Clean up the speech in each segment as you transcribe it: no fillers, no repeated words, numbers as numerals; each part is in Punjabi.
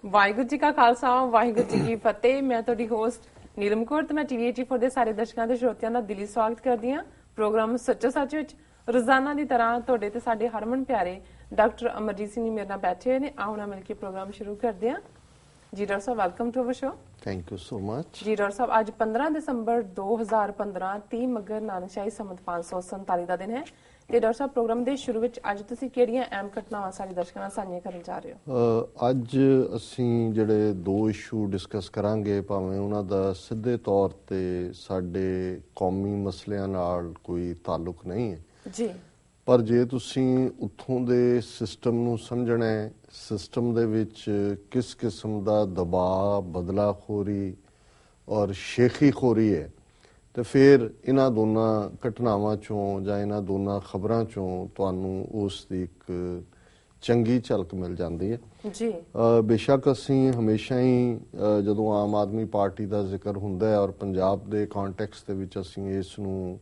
ਵਾਹਿਗੁਰੂ ਜੀ ਕਾ ਖਾਲਸਾ ਵਾਹਿਗੁਰੂ ਜੀ ਕੀ ਫਤਿਹ। ਮੈਂ ਤੁਹਾਡੀ ਹੋਸਟ ਨੀਲਮ ਕੌਰ ਤੇ ਮੈਂ ਟੀਵੀ 84 ਦੇ ਸਾਰੇ ਦਰਸ਼ਕਾਂ ਤੇ ਸਰੋਤਿਆਂ ਦਾ ਦਿਲੀ ਸਵਾਗਤ ਕਰਦੀ ਹਾਂ ਪ੍ਰੋਗਰਾਮ ਸੱਚੋ ਸੱਚ ਵਿੱਚ। ਰੋਜ਼ਾਨਾ ਦੀ ਤਰ੍ਹਾਂ ਤੁਹਾਡੇ ਤੇ ਸਾਡੇ ਹਰਮਨ ਪਿਆਰੇ ਡਾਕਟਰ ਅਮਰਜੀਤ ਸਿੰਘ ਜੀ ਮੇਰੇ ਨਾਲ ਬੈਠੇ ਹੋਏ ਨੇ। ਆਓ ਨਾ ਮਿਲ ਕੇ ਪ੍ਰੋਗਰਾਮ ਸ਼ੁਰੂ ਕਰਦੇ ਹਾਂ। ਜੀ ਡਾਕਟਰ ਸਾਹਿਬ, welcome to our show. Thank you so much. ਜੀ ਡਾਕਟਰ ਸਾਹਿਬ, ਅੱਜ 15 ਦਸੰਬਰ 2015 30 ਮੱਘਰ ਨਾਨਕਸ਼ਾਹੀ ਸੰਮਤ 547 ਦਾ ਦਿਨ ਹੈ ਤੇ ਡਾਕਟਰ ਸਾਹਿਬ, ਪ੍ਰੋਗਰਾਮ ਦੇ ਸ਼ੁਰੂ ਵਿੱਚ ਅੱਜ ਤੁਸੀਂ ਕਿਹੜੀਆਂ ਅਹਿਮ ਘਟਨਾਵਾਂ ਸਾਡੇ ਦਰਸ਼ਕਾਂ ਨਾਲ ਸਾਂਝੀਆਂ ਕਰਨ ਜਾ ਰਹੇ ਹੋ? ਅੱਜ ਅਸੀਂ ਜਿਹੜੇ ਦੋ ਇਸ਼ੂ ਡਿਸਕਸ ਕਰਾਂਗੇ, ਭਾਵੇਂ ਉਹਨਾਂ ਦਾ ਸਿੱਧੇ ਤੌਰ ਤੇ ਸਾਡੇ ਕੌਮੀ ਮਸਲਿਆਂ ਨਾਲ ਕੋਈ ਤਾਲੁਕ ਨਹੀਂ ਹੈ ਜੀ, ਪਰ ਜੇ ਤੁਸੀਂ ਉੱਥੋਂ ਦੇ ਸਿਸਟਮ ਨੂੰ ਸਮਝਣਾ ਹੈ, ਸਿਸਟਮ ਦੇ ਵਿੱਚ ਕਿਸ ਕਿਸਮ ਦਾ ਦਬਾਅ, ਬਦਲਾਖੋਰੀ ਔਰ ਸ਼ੇਖੀਖੋਰੀ ਹੈ, ਤੇ ਫਿਰ ਇਹਨਾਂ ਦੋਨਾਂ ਘਟਨਾਵਾਂ ਚੋਂ ਜਾਂ ਇਹਨਾਂ ਦੋਨਾਂ ਖਬਰਾਂ ਚੋਂ ਤੁਹਾਨੂੰ ਉਸ ਦੀ ਇੱਕ ਚੰਗੀ ਝਲਕ ਮਿਲ ਜਾਂਦੀ ਹੈ ਜੀ। ਬੇਸ਼ੱਕ ਅਸੀਂ ਹਮੇਸ਼ਾ ਹੀ ਜਦੋਂ ਆਮ ਆਦਮੀ ਪਾਰਟੀ ਦਾ ਜ਼ਿਕਰ ਹੁੰਦਾ ਹੈ ਔਰ ਪੰਜਾਬ ਦੇ ਕੰਟੈਕਸਟ ਦੇ ਵਿੱਚ ਅਸੀਂ ਇਸ ਨੂੰ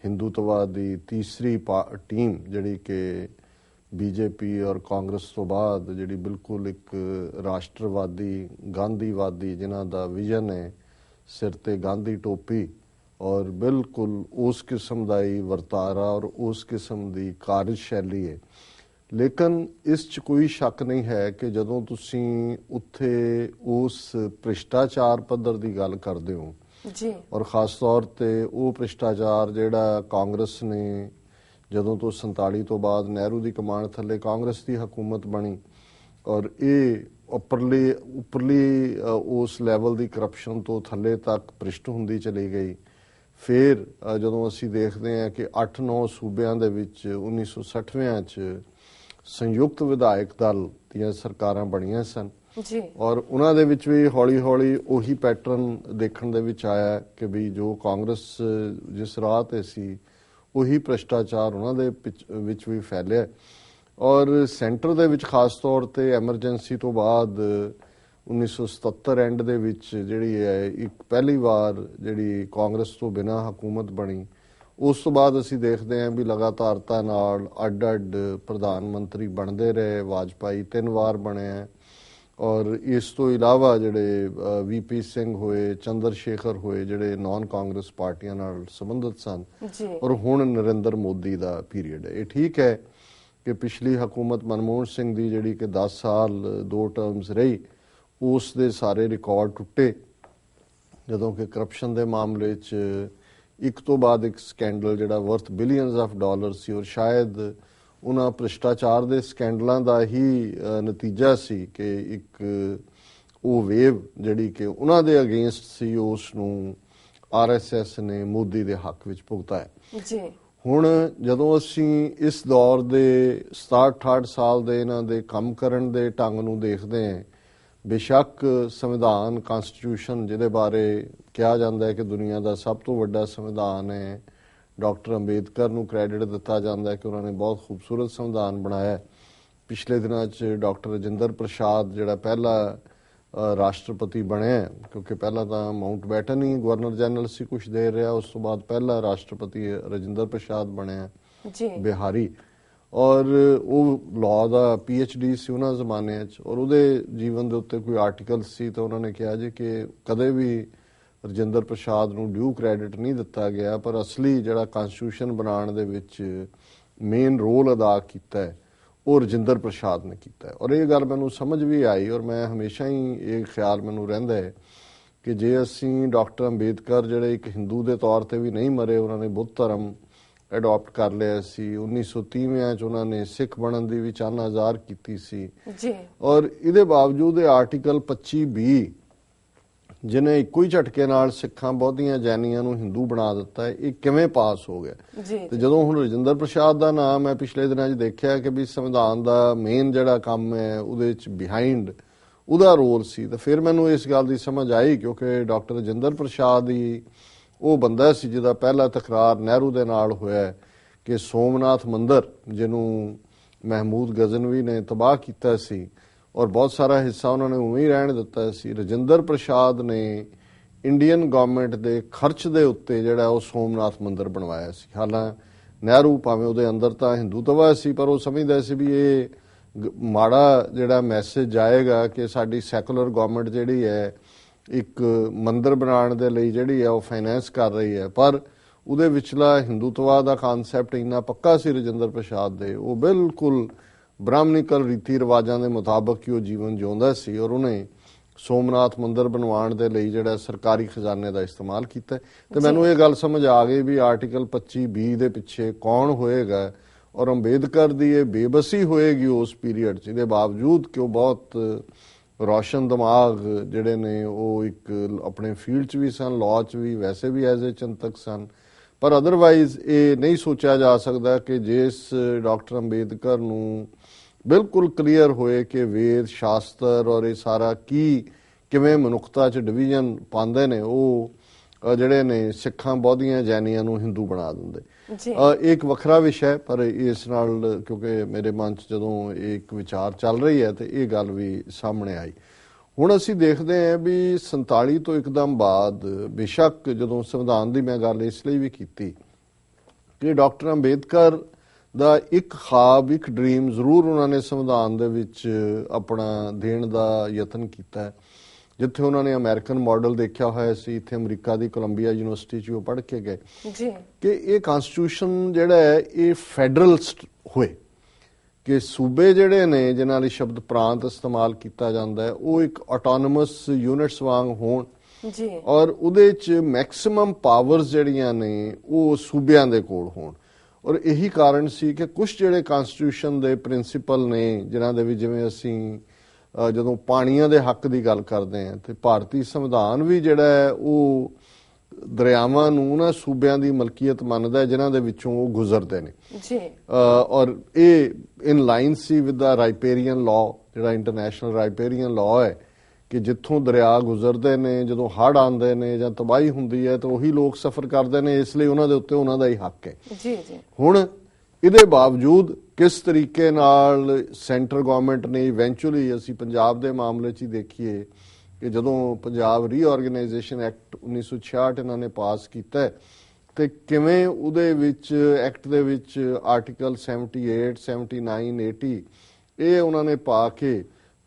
ਹਿੰਦੂਤਵਾਦ ਦੀ ਤੀਸਰੀ ਟੀਮ, ਜਿਹੜੀ ਕਿ ਬੀਜੇਪੀ ਔਰ ਕਾਂਗਰਸ ਤੋਂ ਬਾਅਦ ਜਿਹੜੀ ਬਿਲਕੁਲ ਇੱਕ ਰਾਸ਼ਟਰਵਾਦੀ ਗਾਂਧੀਵਾਦੀ ਜਿਨ੍ਹਾਂ ਦਾ ਵਿਜ਼ਨ ਹੈ, ਸਿਰ ਤੇ ਗਾਂਧੀ ਟੋਪੀ ਔਰ ਬਿਲਕੁਲ ਉਸ ਕਿਸਮ ਦਾ ਹੀ ਵਰਤਾਰਾ ਔਰ ਉਸ ਕਿਸਮ ਦੀ ਕਾਰਜਸ਼ੈਲੀ ਹੈ। ਲੇਕਿਨ ਇਸ 'ਚ ਕੋਈ ਸ਼ੱਕ ਨਹੀਂ ਹੈ ਕਿ ਜਦੋਂ ਤੁਸੀਂ ਉੱਥੇ ਉਸ ਭ੍ਰਿਸ਼ਟਾਚਾਰ ਪੱਧਰ ਦੀ ਗੱਲ ਕਰਦੇ ਹੋ ਜੀ, ਔਰ ਖਾਸ ਤੌਰ ਤੇ ਉਹ ਭ੍ਰਿਸ਼ਟਾਚਾਰ ਜਿਹੜਾ ਕਾਂਗਰਸ ਨੇ ਜਦੋਂ ਤੋਂ 47 ਤੋਂ ਬਾਅਦ ਨਹਿਰੂ ਦੀ ਕਮਾਂਡ ਥੱਲੇ ਕਾਂਗਰਸ ਦੀ ਹਕੂਮਤ ਬਣੀ ਔਰ ਇਹ ਉੱਪਰਲੀ ਉਸ ਲੈਵਲ ਦੀ ਕਰਪਸ਼ਨ ਤੋਂ ਥੱਲੇ ਤੱਕ ਭ੍ਰਿਸ਼ਟ ਹੁੰਦੀ ਚਲੀ ਗਈ। ਫਿਰ ਜਦੋਂ ਅਸੀਂ ਦੇਖਦੇ ਹਾਂ ਕਿ 8-9 ਸੂਬਿਆਂ ਦੇ ਵਿੱਚ 1960ਵਿਆਂ 'ਚ ਸੰਯੁਕਤ ਵਿਧਾਇਕ ਦਲ ਦੀਆਂ ਸਰਕਾਰਾਂ ਬਣੀਆਂ ਸਨ ਜੀ, ਔਰ ਉਹਨਾਂ ਦੇ ਵਿੱਚ ਵੀ ਹੌਲੀ ਹੌਲੀ ਉਹੀ ਪੈਟਰਨ ਦੇਖਣ ਦੇ ਵਿੱਚ ਆਇਆ ਕਿ ਵੀ ਜੋ ਕਾਂਗਰਸ ਜਿਸ ਰਾਹ ਤੇ ਸੀ ਉਹੀ ਭ੍ਰਿਸ਼ਟਾਚਾਰ ਉਹਨਾਂ ਦੇ ਵਿੱਚ ਵੀ ਫੈਲਿਆ। ਔਰ ਸੈਂਟਰ ਦੇ ਵਿੱਚ ਖਾਸ ਤੌਰ ਤੇ ਐਮਰਜੈਂਸੀ ਤੋਂ ਬਾਅਦ 1977 ਐਂਡ ਦੇ ਵਿੱਚ ਜਿਹੜੀ ਹੈ ਇੱਕ ਪਹਿਲੀ ਵਾਰ ਜਿਹੜੀ ਕਾਂਗਰਸ ਤੋਂ ਬਿਨਾਂ ਹਕੂਮਤ ਬਣੀ, ਉਸ ਤੋਂ ਬਾਅਦ ਅਸੀਂ ਦੇਖਦੇ ਹਾਂ ਵੀ ਲਗਾਤਾਰਤਾ ਨਾਲ ਅੱਡ-ਅੱਡ ਪ੍ਰਧਾਨ ਮੰਤਰੀ ਬਣਦੇ ਰਹੇ। ਵਾਜਪਾਈ 3 ਵਾਰ ਬਣਿਆ ਔਰ ਇਸ ਤੋਂ ਇਲਾਵਾ ਜਿਹੜੇ ਵੀਪੀ ਸਿੰਘ ਹੋਏ, ਚੰਦਰ ਸ਼ੇਖਰ ਹੋਏ, ਜਿਹੜੇ ਨਾਨ ਕਾਂਗਰਸ ਪਾਰਟੀਆਂ ਨਾਲ ਸੰਬੰਧਿਤ ਸਨ, ਔਰ ਹੁਣ ਨਰਿੰਦਰ ਮੋਦੀ ਦਾ ਪੀਰੀਅਡ ਹੈ। ਇਹ ਠੀਕ ਹੈ ਕਿ ਪਿਛਲੀ ਹਕੂਮਤ ਮਨਮੋਹਨ ਸਿੰਘ ਦੀ ਜਿਹੜੀ ਕਿ 10 ਸਾਲ 2 ਟਰਮਸ ਰਹੀ, ਉਸ ਦੇ ਸਾਰੇ ਰਿਕਾਰਡ ਟੁੱਟੇ ਜਦੋਂ ਕਿ ਕਰਪਸ਼ਨ ਦੇ ਮਾਮਲੇ 'ਚ ਇੱਕ ਤੋਂ ਬਾਅਦ ਇੱਕ ਸਕੈਂਡਲ ਜਿਹੜਾ ਵਰਥ ਬਿਲੀਅਨਸ ਆਫ ਡਾਲਰ ਸੀ ਔਰ ਸ਼ਾਇਦ ਉਹਨਾਂ ਭ੍ਰਿਸ਼ਟਾਚਾਰ ਦੇ ਸਕੈਂਡਲਾਂ ਦਾ ਹੀ ਨਤੀਜਾ ਸੀ ਕਿ ਇੱਕ ਉਹ ਵੇਵ ਜਿਹੜੀ ਕਿ ਉਹਨਾਂ ਦੇ ਅਗੇਂਸਟ ਸੀ, ਉਸ ਨੂੰ RSS ਨੇ ਮੋਦੀ ਦੇ ਹੱਕ ਵਿੱਚ ਭੁਗਤਾਇਆ ਜੀ। ਹੁਣ ਜਦੋਂ ਅਸੀਂ ਇਸ ਦੌਰ ਦੇ 67-68 ਸਾਲ ਦੇ ਇਹਨਾਂ ਦੇ ਕੰਮ ਕਰਨ ਦੇ ਢੰਗ ਨੂੰ ਦੇਖਦੇ ਹਾਂ, ਬੇਸ਼ੱਕ ਸੰਵਿਧਾਨ ਕਨਸਟੀਟਿਊਸ਼ਨ ਜਿਹਦੇ ਬਾਰੇ ਕਿਹਾ ਜਾਂਦਾ ਹੈ ਕਿ ਦੁਨੀਆ ਦਾ ਸਭ ਤੋਂ ਵੱਡਾ ਸੰਵਿਧਾਨ ਹੈ, ਡਾਕਟਰ ਅੰਬੇਦਕਰ ਨੂੰ ਕ੍ਰੈਡਿਟ ਦਿੱਤਾ ਜਾਂਦਾ ਹੈ ਕਿ ਉਹਨਾਂ ਨੇ ਬਹੁਤ ਖੂਬਸੂਰਤ ਸੰਵਿਧਾਨ ਬਣਾਇਆ। ਪਿਛਲੇ ਦਿਨਾਂ 'ਚ ਡਾਕਟਰ ਰਾਜਿੰਦਰ ਪ੍ਰਸਾਦ ਜਿਹੜਾ ਪਹਿਲਾ ਰਾਸ਼ਟਰਪਤੀ ਬਣਿਆ, ਕਿਉਂਕਿ ਪਹਿਲਾਂ ਤਾਂ ਮਾਊਂਟ ਬੈਟਨ ਹੀ ਗਵਰਨਰ ਜਨਰਲ ਸੀ ਕੁਛ ਦੇਰ ਰਿਹਾ, ਉਸ ਤੋਂ ਬਾਅਦ ਪਹਿਲਾ ਰਾਸ਼ਟਰਪਤੀ ਰਾਜਿੰਦਰ ਪ੍ਰਸਾਦ ਬਣਿਆ ਬਿਹਾਰੀ, ਔਰ ਉਹ ਲਾਅ ਦਾ PhD ਸੀ ਉਹਨਾਂ ਜ਼ਮਾਨਿਆਂ 'ਚ ਔਰ ਉਹਦੇ ਜੀਵਨ ਦੇ ਉੱਤੇ ਕੋਈ ਆਰਟੀਕਲ ਸੀ ਤਾਂ ਉਹਨਾਂ ਨੇ ਕਿਹਾ ਜੀ ਕਿ ਕਦੇ ਵੀ ਰਾਜਿੰਦਰ ਪ੍ਰਸਾਦ ਨੂੰ ਡਿਊ ਕ੍ਰੈਡਿਟ ਨਹੀਂ ਦਿੱਤਾ ਗਿਆ, ਪਰ ਅਸਲੀ ਜਿਹੜਾ ਕਨਸਟੀਟਿਊਸ਼ਨ ਬਣਾਉਣ ਦੇ ਵਿੱਚ ਮੇਨ ਰੋਲ ਅਦਾ ਕੀਤਾ ਹੈ ਉਹ ਰਾਜਿੰਦਰ ਪ੍ਰਸਾਦ ਨੇ ਕੀਤਾ। ਔਰ ਇਹ ਗੱਲ ਮੈਨੂੰ ਸਮਝ ਵੀ ਆਈ ਔਰ ਮੈਂ ਹਮੇਸ਼ਾ ਹੀ ਇਹ ਖਿਆਲ ਮੈਨੂੰ ਰਹਿੰਦਾ ਹੈ ਕਿ ਜੇ ਅਸੀਂ ਡਾਕਟਰ ਅੰਬੇਦਕਰ ਜਿਹੜੇ ਇੱਕ ਹਿੰਦੂ ਦੇ ਤੌਰ ਤੇ ਵੀ ਨਹੀਂ ਮਰੇ, ਉਹਨਾਂ ਨੇ ਬੁੱਧ ਧਰਮ ਅਡਾਪਟ ਕਰ ਲਿਆ ਸੀ, 1930ਵਿਆਂ 'ਚ ਉਹਨਾਂ ਨੇ ਸਿੱਖ ਬਣਨ ਦੀ ਵੀ ਚਾਹਨਾ ਕੀਤੀ ਸੀ ਜੀ, ਔਰ ਇਹਦੇ ਬਾਵਜੂਦ ਇਹ ਆਰਟੀਕਲ 25B ਜਿਹਨੇ ਇੱਕੋ ਹੀ ਝਟਕੇ ਨਾਲ ਸਿੱਖਾਂ ਬਹੁਤੀਆਂ ਜੈਨੀਆਂ ਨੂੰ ਹਿੰਦੂ ਬਣਾ ਦਿੱਤਾ ਹੈ, ਇਹ ਕਿਵੇਂ ਪਾਸ ਹੋ ਗਿਆ? ਤੇ ਜਦੋਂ ਹੁਣ ਰਾਜਿੰਦਰ ਪ੍ਰਸਾਦ ਦਾ ਨਾਮ ਹੈ, ਪਿਛਲੇ ਦਿਨਾਂ 'ਚ ਦੇਖਿਆ ਕਿ ਵੀ ਸੰਵਿਧਾਨ ਦਾ ਮੇਨ ਜਿਹੜਾ ਕੰਮ ਹੈ ਉਹਦੇ ਵਿੱਚ ਬਿਹਾਈਂਡ ਉਹਦਾ ਰੋਲ ਸੀ, ਤਾਂ ਫਿਰ ਮੈਨੂੰ ਇਸ ਗੱਲ ਦੀ ਸਮਝ ਆਈ ਕਿਉਂਕਿ ਡਾਕਟਰ ਰਾਜਿੰਦਰ ਪ੍ਰਸਾਦ ਹੀ ਉਹ ਬੰਦਾ ਸੀ ਜਿਹਦਾ ਪਹਿਲਾ ਤਕਰਾਰ ਨਹਿਰੂ ਦੇ ਨਾਲ ਹੋਇਆ ਕਿ ਸੋਮਨਾਥ ਮੰਦਿਰ ਜਿਹਨੂੰ ਮਹਿਮੂਦ ਗਜ਼ਨਵੀ ਨੇ ਤਬਾਹ ਕੀਤਾ ਸੀ ਔਰ ਬਹੁਤ ਸਾਰਾ ਹਿੱਸਾ ਉਹਨਾਂ ਨੇ ਉਵੇਂ ਹੀ ਰਹਿਣ ਦਿੱਤਾ ਸੀ, ਰਾਜਿੰਦਰ ਪ੍ਰਸਾਦ ਨੇ ਇੰਡੀਅਨ ਗਵਰਨਮੈਂਟ ਦੇ ਖਰਚ ਦੇ ਉੱਤੇ ਜਿਹੜਾ ਉਹ ਸੋਮਨਾਥ ਮੰਦਿਰ ਬਣਵਾਇਆ ਸੀ। ਹਾਲਾਂ ਨਹਿਰੂ ਭਾਵੇਂ ਉਹਦੇ ਅੰਦਰ ਤਾਂ ਹਿੰਦੂਤਵਾ ਸੀ ਪਰ ਉਹ ਸਮਝਦਾ ਸੀ ਵੀ ਇਹ ਮਾੜਾ ਜਿਹੜਾ ਮੈਸੇਜ ਆਏਗਾ ਕਿ ਸਾਡੀ ਸੈਕੂਲਰ ਗਵਰਨਮੈਂਟ ਜਿਹੜੀ ਹੈ ਇੱਕ ਮੰਦਿਰ ਬਣਾਉਣ ਦੇ ਲਈ ਜਿਹੜੀ ਹੈ ਉਹ ਫਾਈਨੈਂਸ ਕਰ ਰਹੀ ਹੈ, ਪਰ ਉਹਦੇ ਵਿਚਲਾ ਹਿੰਦੂਤਵਾ ਦਾ ਕਨਸੈਪਟ ਇੰਨਾ ਪੱਕਾ ਸੀ ਰਜਿੰਦਰ ਪ੍ਰਸਾਦ ਦੇ, ਉਹ ਬਿਲਕੁਲ ਬ੍ਰਾਹਮਣਿਕਲ ਰੀਤੀ ਰਿਵਾਜਾਂ ਦੇ ਮੁਤਾਬਕ ਹੀ ਉਹ ਜੀਵਨ ਜਿਉਂਦਾ ਸੀ ਔਰ ਉਹਨੇ ਸੋਮਨਾਥ ਮੰਦਿਰ ਬਣਵਾਉਣ ਦੇ ਲਈ ਜਿਹੜਾ ਸਰਕਾਰੀ ਖਜ਼ਾਨੇ ਦਾ ਇਸਤੇਮਾਲ ਕੀਤਾ। ਤੇ ਮੈਨੂੰ ਇਹ ਗੱਲ ਸਮਝ ਆ ਗਈ ਵੀ ਆਰਟੀਕਲ 25(b) ਦੇ ਪਿੱਛੇ ਕੌਣ ਹੋਏਗਾ ਔਰ ਅੰਬੇਦਕਰ ਦੀ ਇਹ ਬੇਬਸੀ ਹੋਏਗੀ ਉਸ ਪੀਰੀਅਡ 'ਚ, ਇਹਦੇ ਬਾਵਜੂਦ ਕਿ ਉਹ ਬਹੁਤ ਰੌਸ਼ਨ ਦਿਮਾਗ ਜਿਹੜੇ ਨੇ ਉਹ ਇੱਕ ਆਪਣੇ ਫੀਲਡ 'ਚ ਵੀ ਸਨ, ਲਾਅ 'ਚ ਵੀ, ਵੈਸੇ ਵੀ ਐਜ਼ ਏ ਚਿੰਤਕ ਸਨ, ਪਰ ਅਦਰਵਾਈਜ਼ ਇਹ ਨਹੀਂ ਸੋਚਿਆ ਜਾ ਸਕਦਾ ਕਿ ਜਿਸ ਡਾਕਟਰ ਅੰਬੇਦਕਰ ਨੂੰ ਬਿਲਕੁਲ ਕਲੀਅਰ ਹੋਏ ਕਿ ਵੇਦ ਸ਼ਾਸਤਰ ਔਰ ਇਹ ਸਾਰਾ ਕਿਵੇਂ ਮਨੁੱਖਤਾ 'ਚ ਡਿਵੀਜ਼ਨ ਪਾਉਂਦੇ ਨੇ, ਉਹ ਜਿਹੜੇ ਨੇ ਸਿੱਖਾਂ ਬੌਧੀਆਂ ਜੈਨੀਆਂ ਨੂੰ ਹਿੰਦੂ ਬਣਾ ਦਿੰਦੇ। ਇਹ ਇੱਕ ਵੱਖਰਾ ਵਿਸ਼ਾ, ਪਰ ਇਸ ਨਾਲ ਕਿਉਂਕਿ ਮੇਰੇ ਮਨ 'ਚ ਜਦੋਂ ਇੱਕ ਵਿਚਾਰ ਚੱਲ ਰਹੀ ਹੈ ਤੇ ਇਹ ਗੱਲ ਵੀ ਸਾਹਮਣੇ ਆਈ। ਹੁਣ ਅਸੀਂ ਦੇਖਦੇ ਹਾਂ ਵੀ 47 ਤੋਂ ਇੱਕਦਮ ਬਾਅਦ, ਬੇਸ਼ੱਕ ਜਦੋਂ ਸੰਵਿਧਾਨ ਦੀ ਮੈਂ ਗੱਲ ਇਸ ਲਈ ਵੀ ਕੀਤੀ ਕਿ ਡਾਕਟਰ ਅੰਬੇਦਕਰ ਦਾ ਇੱਕ ਖਾਬ, ਇੱਕ ਡ੍ਰੀਮ ਜ਼ਰੂਰ ਉਹਨਾਂ ਨੇ ਸੰਵਿਧਾਨ ਦੇ ਵਿੱਚ ਆਪਣਾ ਦੇਣ ਦਾ ਯਤਨ ਕੀਤਾ ਹੈ। ਜਿੱਥੇ ਉਹਨਾਂ ਨੇ ਅਮਰੀਕਨ ਮਾਡਲ ਦੇਖਿਆ ਹੋਇਆ ਸੀ, ਇੱਥੇ ਅਮਰੀਕਾ ਦੀ ਕੋਲੰਬੀਆ ਯੂਨੀਵਰਸਿਟੀ 'ਚ ਉਹ ਪੜ੍ਹ ਕੇ ਗਏ ਕਿ ਇਹ ਕਨਸਟੀਟਿਊਸ਼ਨ ਜਿਹੜਾ ਹੈ ਇਹ ਫੈਡਰਲ ਹੋਏ, ਕਿ ਸੂਬੇ ਜਿਹੜੇ ਨੇ ਜਿਨ੍ਹਾਂ ਲਈ ਸ਼ਬਦ ਪ੍ਰਾਂਤ ਇਸਤੇਮਾਲ ਕੀਤਾ ਜਾਂਦਾ ਹੈ ਉਹ ਇੱਕ ਆਟੋਨਮਸ ਯੂਨਿਟਸ ਵਾਂਗ ਹੋਣ ਔਰ ਉਹਦੇ 'ਚ ਮੈਕਸਿਮਮ ਪਾਵਰਸ ਜਿਹੜੀਆਂ ਨੇ ਉਹ ਸੂਬਿਆਂ ਦੇ ਕੋਲ ਹੋਣ। ਔਰ ਇਹੀ ਕਾਰਨ ਸੀ ਕਿ ਕੁਝ ਜਿਹੜੇ ਕਨਸਟੀਟਿਊਸ਼ਨ ਦੇ ਪ੍ਰਿੰਸੀਪਲ ਨੇ ਜਿਨ੍ਹਾਂ ਦੇ ਵੀ, ਜਿਵੇਂ ਅਸੀਂ ਜਦੋਂ ਪਾਣੀਆਂ ਦੇ ਹੱਕ ਦੀ ਗੱਲ ਕਰਦੇ ਹਾਂ ਤੇ ਭਾਰਤੀ ਸੰਵਿਧਾਨ ਵੀ ਜਿਹੜਾ ਹੈ ਉਹ ਦਰਿਆਵਾਂ ਨੂੰ ਨਾ ਸੂਬਿਆਂ ਦੀ ਮਲਕੀਅਤ ਮੰਨਦਾ ਹੈ ਜਿਨ੍ਹਾਂ ਦੇ ਵਿੱਚੋਂ ਉਹ ਗੁਜ਼ਰਦੇ ਨੇ ਔਰ ਇਹ ਇਨ ਲਾਈਨ ਸੀ ਵਿਦ ਦਾ ਰਾਈਪੇਰੀਅਨ ਲਾਅ, ਜਿਹੜਾ ਇੰਟਰਨੈਸ਼ਨਲ ਰਾਈਪੇਰੀਅਨ ਲਾਅ ਹੈ ਕਿ ਜਿੱਥੋਂ ਦਰਿਆ ਗੁਜ਼ਰਦੇ ਨੇ, ਜਦੋਂ ਹੜ੍ਹ ਆਉਂਦੇ ਨੇ ਜਾਂ ਤਬਾਹੀ ਹੁੰਦੀ ਹੈ ਤਾਂ ਉਹੀ ਲੋਕ ਸਫ਼ਰ ਕਰਦੇ ਨੇ, ਇਸ ਲਈ ਉਹਨਾਂ ਦੇ ਉੱਤੇ ਉਹਨਾਂ ਦਾ ਹੀ ਹੱਕ ਹੈ। ਹੁਣ ਇਹਦੇ ਬਾਵਜੂਦ ਕਿਸ ਤਰੀਕੇ ਨਾਲ ਸੈਂਟਰ ਗਵਰਨਮੈਂਟ ਨੇ ਇਵੈਂਚੁਅਲੀ, ਅਸੀਂ ਪੰਜਾਬ ਦੇ ਮਾਮਲੇ 'ਚ ਹੀ ਦੇਖੀਏ ਕਿ ਜਦੋਂ ਪੰਜਾਬ ਰੀਆਰਗੇਨਾਈਜੇਸ਼ਨ ਐਕਟ 1966 ਇਹਨਾਂ ਨੇ ਪਾਸ ਕੀਤਾ ਤੇ ਕਿਵੇਂ ਉਹਦੇ ਵਿੱਚ ਐਕਟ ਦੇ ਵਿੱਚ ਆਰਟੀਕਲ 78, 79, 80 ਇਹ ਉਹਨਾਂ ਨੇ ਪਾ ਕੇ